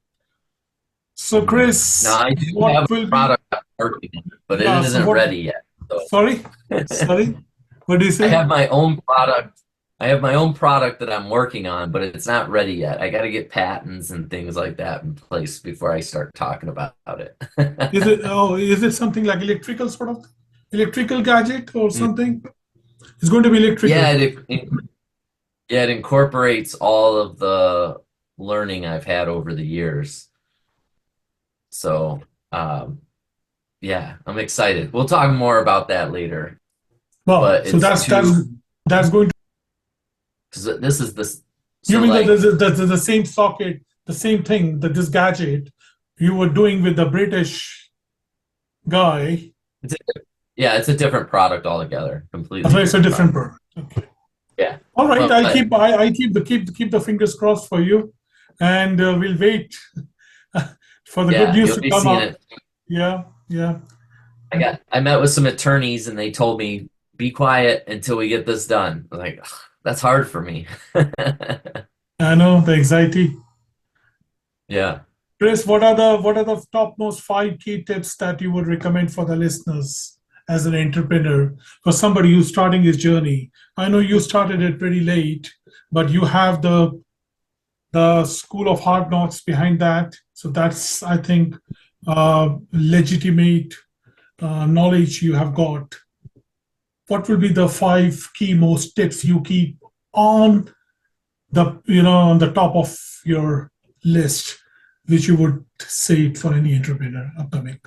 So, mhm. Now Chris, I do have what a will be? product I'm working on, but it Yeah. So, isn't what? ready yet. So Sorry, sorry. What do you I say? have my own product. I have my own product that I'm working on, but it's not ready yet. I got to get patents and things like that in place before I start talking about it. Is it something like electrical sort of electrical gadget or something? It's going to be Yeah, electrical. it incorporates all of the learning I've had over the years. So, um, yeah, I'm excited. We'll talk more about that later, Wow. but So it's that's going to. because this is this. You So mean that like, the same socket, the same thing that this gadget you were doing with the British guy? it's a, yeah, it's a different product altogether, completely So it's a different different product. product. Okay. Yeah, All right. but, I but keep I keep the fingers crossed for you, and we'll wait for the good yeah, news you'll to be come seeing up. it. Yeah. Yeah. I met with some attorneys and they told me be quiet until we get this done. I was like, "Ugh, that's hard for me." I know the anxiety. Yeah. Chris, what are the topmost five key tips that you would recommend for the listeners as an entrepreneur, for somebody who's starting his journey? I know you started it pretty late, but you have the school of hard knocks behind that. So that's, I think, legitimate knowledge you have got. What will be the five key most tips you keep on on the top of your list, which you would say for any entrepreneur upcoming?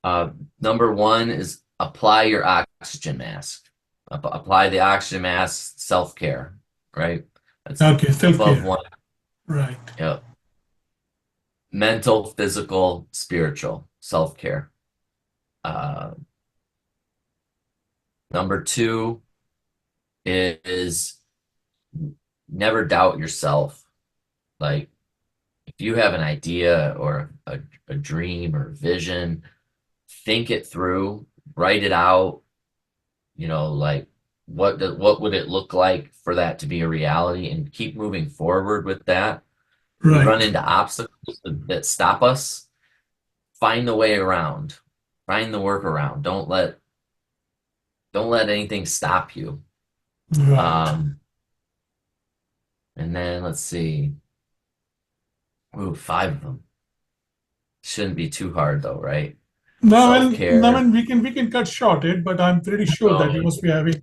Uh, Number one is apply your oxygen mask. Apply the oxygen mask, self-care, right? That's Okay, above self-care. one. Right. Yep. Mental, physical, spiritual, self-care. Uh, Number two is never doubt yourself. Like if you have an idea or a dream or vision, think it through, write it out, like what would it look like for that to be a reality and keep moving forward with that. We run Right. into obstacles that stop us. Find the way around. Find the workaround. Don't let anything stop you. Right. Um, and then let's see. Ooh, five of them. Shouldn't be too hard though, right? No, Self-care. man, we can cut short it, but I'm pretty sure that you So must be having.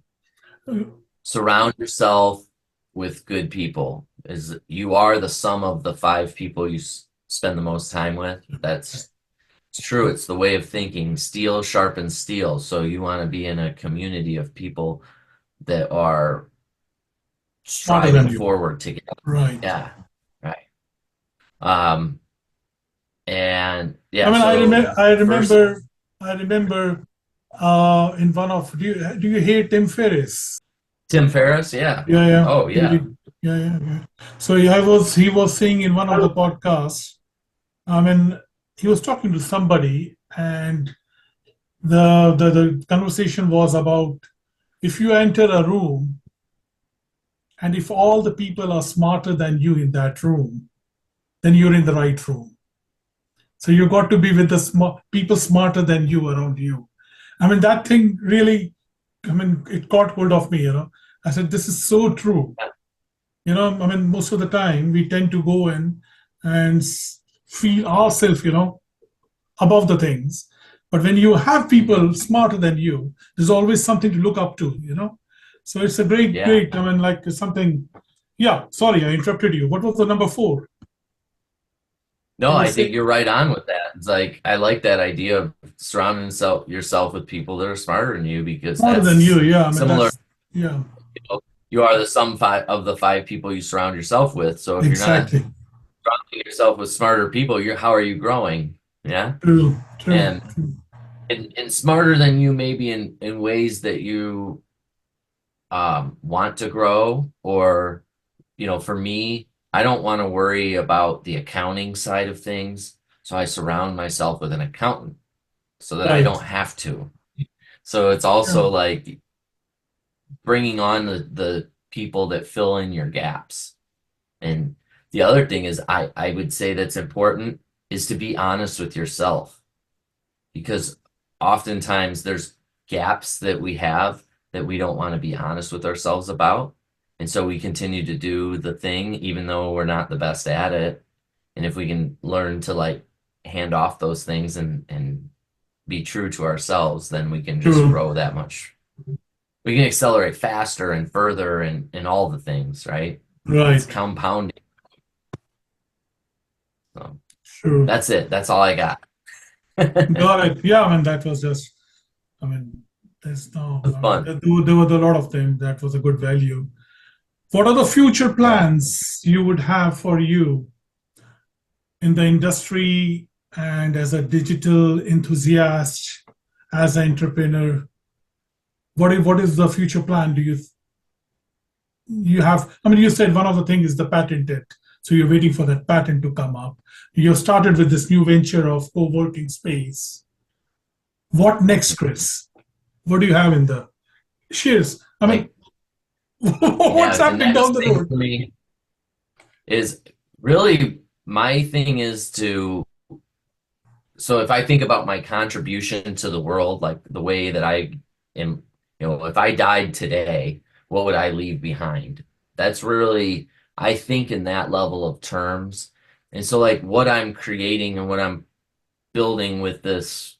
uh, surround yourself with good people. Is you are the sum of the five people you spend the most time with. It's true. It's the way of thinking. Steel sharpens steel. So you want to be in a community of people that are Smarter than striving you. forward together. Right. Yeah, right. Um, and I yeah, mean, so first, I remember in one of, do you hear Tim Ferriss? Tim Ferriss, yeah. Yeah, yeah, Oh, yeah. David. Yeah, yeah, yeah. So he was saying in one of the podcasts, I mean, he was talking to somebody, and the conversation was about if you enter a room and if all the people are smarter than you in that room, then you're in the right room. So you got to be with the people smarter than you around you. I mean, that thing really, I mean, it caught hold of me, you know. I said, this is so true. You know, I mean, most of the time we tend to go in and feel ourselves, you know, above the things. But when you have people smarter than you, there's always something to look up to, you know. So it's a great, Yeah. great, I mean, like something. Yeah, sorry, I interrupted you. What was the number four? No, You were I saying think you're right on with that. It's like I like that idea of surrounding yourself with people that are smarter than you because smarter than you. that's Yeah, I mean, similar. yeah, You know, you are the sum five of the five people you surround yourself with. So if you're not exactly. surrounding yourself with smarter people, how are you growing? Yeah. True, true, And true. and smarter than you maybe in ways that you want to grow, or for me, I don't want to worry about the accounting side of things, so I surround myself with an accountant so that I Right. don't have to. So it's Yeah, also like bringing on the people that fill in your gaps. And the other thing is I would say that's important is to be honest with yourself, because oftentimes there's gaps that we have that we don't want to be honest with ourselves about. And so we continue to do the thing even though we're not the best at it. And if we can learn to like hand off those things and be true to ourselves, then we can just true. grow that much. We can accelerate faster and further and all the things, right? It's Right. compounding. So True. that's it. That's all I got. It Got it. Yeah, I mean, that was just, I mean, there's no, was I mean, fun. there were a lot of them that was a good value. What are the future Yeah. plans you would have for you in the industry and as a digital enthusiast, as an entrepreneur? What is the future plan? Do you have, I mean, you said one of the things is the patented. So you're waiting for that patent to come up. You started with this new venture of co-working space. What next, Chris? What do you have in the shares? I mean, Like, what's yeah, the happening down next the thing road? for me is really my thing is to, so if I think about my contribution to the world, like the way that I am, if I died today, what would I leave behind? That's really, I think in that level of terms. And so like what I'm creating and what I'm building with this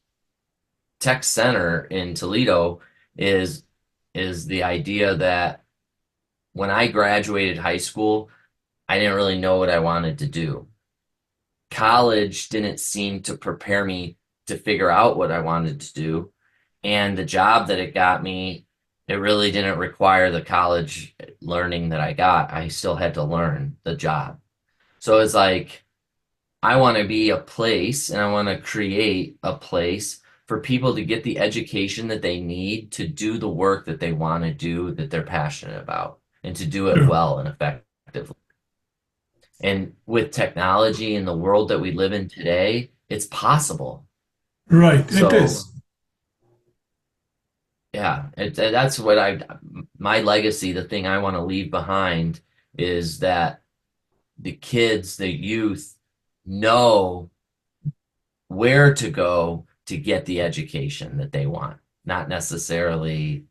tech center in Toledo is is the idea that when I graduated high school, I didn't really know what I wanted to do. College didn't seem to prepare me to figure out what I wanted to do. And the job that it got me, it really didn't require the college learning that I got. I still had to learn the job. So it's like, I want to be a place and I want to create a place for people to get the education that they need to do the work that they want to do, that they're passionate about, and to do it Sure. well and effectively. And with technology and the world that we live in today, it's possible. Right, it So, is. yeah, that's my legacy, the thing I want to leave behind is that the kids, the youth know where to go to get the education that they want. Not necessarily,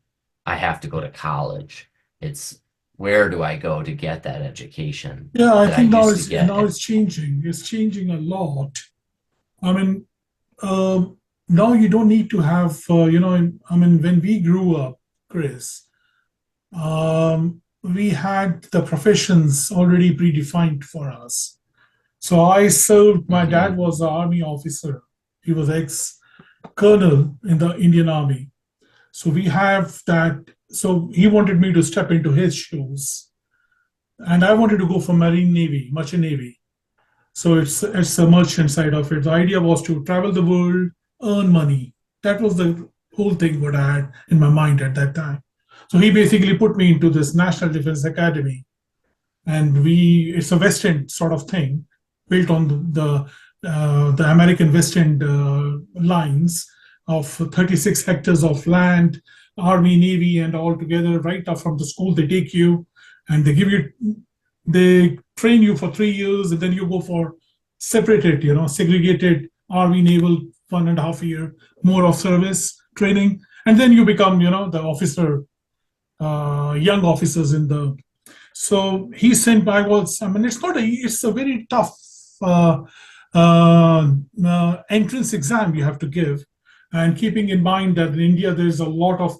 I have to go to college. It's where do I go to get that education Yeah, I that I think used to get? now it's changing. It's changing a lot. I mean, now you don't need to have, I mean, when we grew up, Chris, we had the professions already predefined for us. So I served, my dad Mhm. was an army officer. He was ex-colonel in the Indian Army. So we have that. So he wanted me to step into his shoes, and I wanted to go for Marine Navy, Merchant Navy. So it's a merchant side of it. The idea was to travel the world, earn money. That was the whole thing what I had in my mind at that time. So he basically put me into this National Defense Academy, and we it's a West End sort of thing built on the American West End lines of 36 hectares of land, Army, Navy, and all together. Right up from the school, they take you and they train you for 3 years, and then you go for separated, segregated Army, Naval 1.5 year more of service training, and then you become, the officer, young officers in the. So he sent I was. I mean, it's a very tough uh, entrance exam you have to give, and keeping in mind that in India there's a lot of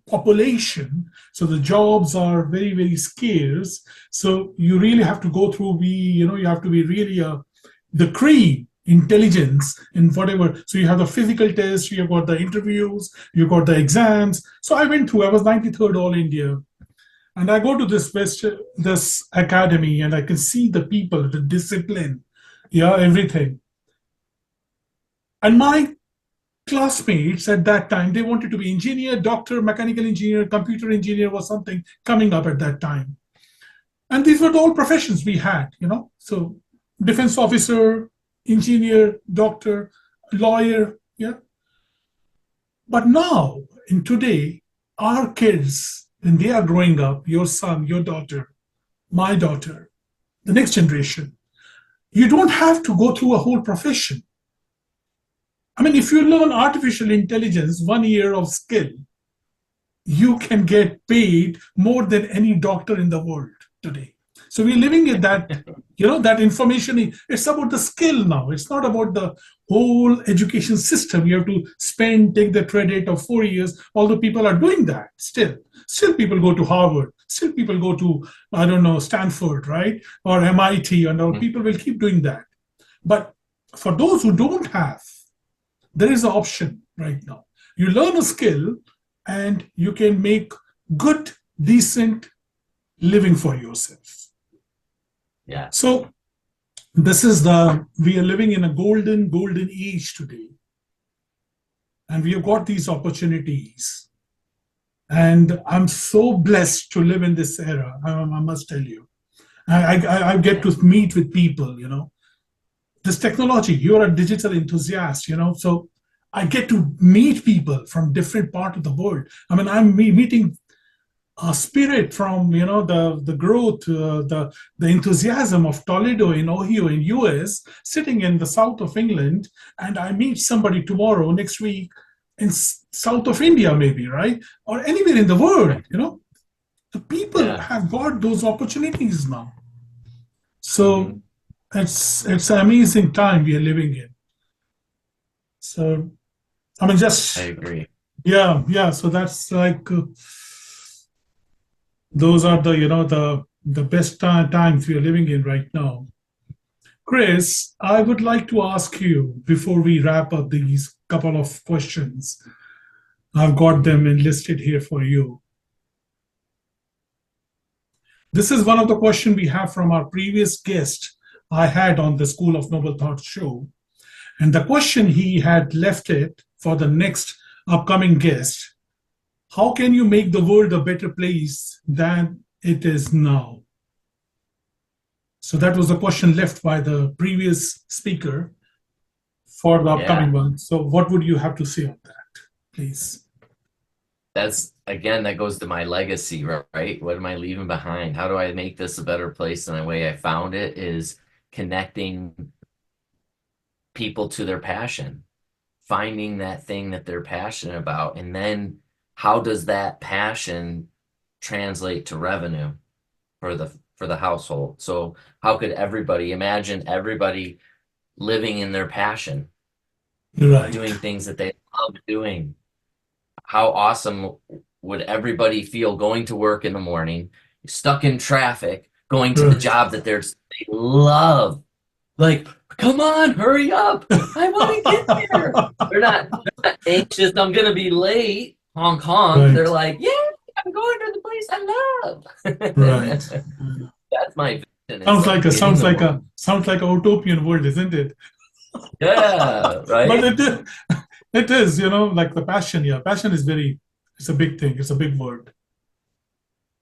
population, so the jobs are very very scarce. So you really have to go through. You have to be really the cream intelligence in whatever. So you have the physical test, you have got the interviews, you got the exams. So I went through. I was 93rd All India, and I go to this academy, and I can see the people, the discipline, yeah, everything. And my classmates at that time, they wanted to be engineer, doctor, mechanical engineer, computer engineer was something coming up at that time. And these were all professions we had. So defense officer, engineer, doctor, lawyer, yeah. But now, in today, our kids, when they are growing up, your son, your daughter, my daughter, the next generation, you don't have to go through a whole profession. I mean, if you learn artificial intelligence, 1 year of skill, you can get paid more than any doctor in the world today. So we're living in that information. It's about the skill now. It's not about the whole education system. You have to take the credit of 4 years. Although people are doing that still. Still people go to Harvard. Still people go to, I don't know, Stanford, right? Or MIT, and all people will keep doing that. But for those who don't have, there is an option right now. You learn a skill and you can make good, decent living for yourself. Yeah. So we are living in a golden age today. And we have got these opportunities. And I'm so blessed to live in this era, I must tell you. I get to meet with people, this technology. You're a digital enthusiast, so I get to meet people from different part of the world. I mean, I'm meeting a spirit from the growth, the enthusiasm of Toledo in Ohio in US, sitting in the south of England, and I meet somebody tomorrow, next week, in south of India, maybe, right, or anywhere in the world. The people have got those opportunities now. So it's an amazing time we are living in. So I mean, I agree. yeah. So that's like those are the best times we are living in right now. Chris, I would like to ask you before we wrap up these couple of questions. I've got them enlisted here for you. This is one of the questions we have from our previous guest I had on the School of Noble Thought show. And the question he had left it for the next upcoming guest: how can you make the world a better place than it is now? So that was the question left by the previous speaker for the upcoming one. So what would you have to say on that, please? That goes to my legacy, right? What am I leaving behind? How do I make this a better place? And the way I found it is connecting people to their passion, finding that thing that they're passionate about, and then how does that passion translate to revenue for the household? So how could imagine everybody living in their passion, right, doing things that they love doing? How awesome would everybody feel going to work in the morning, stuck in traffic, going to the job that they love? Like, come on, hurry up. I want to get there. They're not anxious. I'm going to be late. Honk, honk. They're Right, like, yeah, I'm going to the place I right. love. That's my vision. It's like getting Sounds the like world. a sounds like a utopian world, isn't it? Yeah, But right? it is, you know, like the passion. Yeah, passion is very. It's a big thing. It's a big word.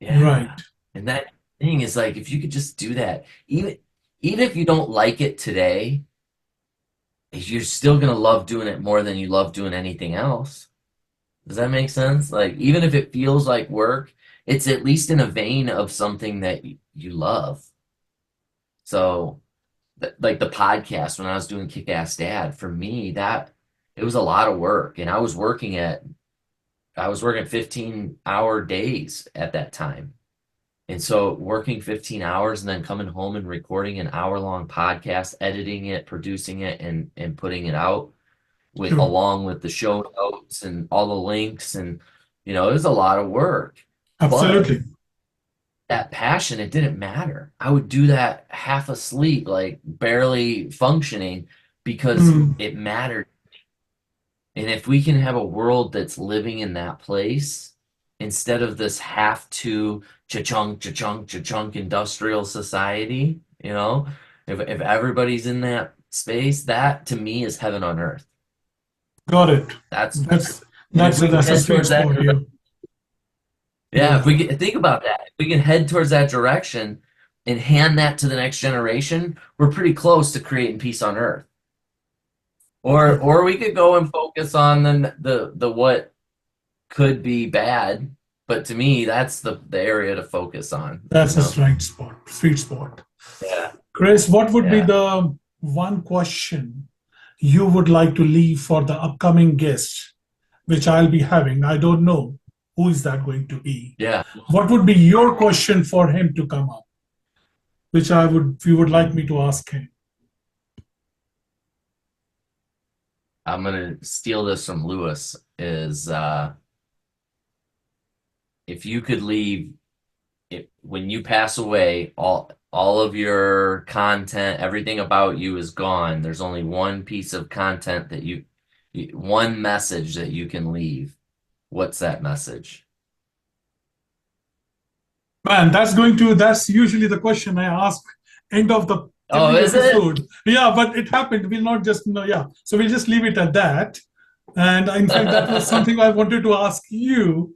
Right. Yeah. And that thing is like, if you could just do that, even if you don't like it today, you're still going to love doing it more than you love doing anything else. Does that make sense? Like, even if it feels like work, it's at least in a vein of something that you love. So, like the podcast when I was doing Kick Ass Dad, for me, that it was a lot of work. And I was working 15-hour days at that time. And so working 15 hours and then coming home and recording an hour-long podcast, editing it, producing it, and putting it out with True. along with the show notes and all the links and it was a lot of work. But Absolutely. that passion, it didn't matter. I would do that half asleep, like barely functioning because Mm, it mattered. And if we can have a world that's living in that place instead of this have to cha-chunk, cha-chunk, cha-chunk industrial society, if everybody's in that space, that to me is heaven on earth. got it. That's That's and if we can that's a head sweet towards that spot. direction, Yeah. yeah, if we Yeah. can think about that, if we can head towards that direction and hand that to the next generation, we're pretty close to creating peace on earth. Or we could go and focus on the what could be bad, but to me, that's the area to focus on, That's a right spot, sweet spot. Yeah, Chris, what would be yeah. the one question you would like to leave for the upcoming guest, which I'll be having? I don't know who is that going to be. Yeah. What would be your question for him to come up, which you would like me to ask him? I'm gonna steal this from Lewis is if you could leave when you pass away, all of your content, everything about you is gone. There's only one piece of content that one message that you can leave. What's that message? Man, that's usually the question I ask end of the Oh, every is it? episode. Yeah, but it happened. We'll not just know. Yeah, so we'll just leave it at that. And in fact, that was something I wanted to ask you.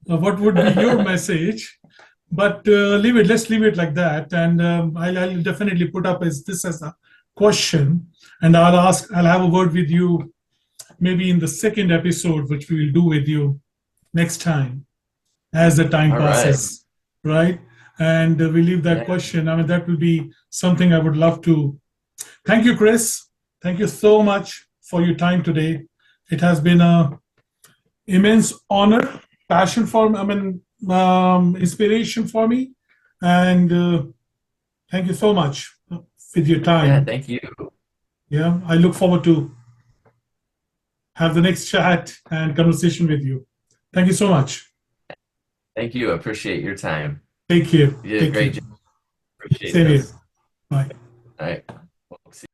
What would be your message? But let's leave it like that. And I'll definitely put up this as a question, and I'll have a word with you maybe in the second episode, which we will do with you next time as the time All right. passes, right? And we leave that Yeah. question. I mean, that will be something I would love to. Thank you, Chris. Thank you so much for your time today. It has been a immense honor, passion for, I mean, inspiration for me, and thank you so much with your Yeah, time. thank you. Yeah, I look forward to have the next chat and conversation with you. Thank you so much. Thank you. I appreciate your time. Take care. You did a Take care. great job. Appreciate Same here. this. Bye. All right. We'll see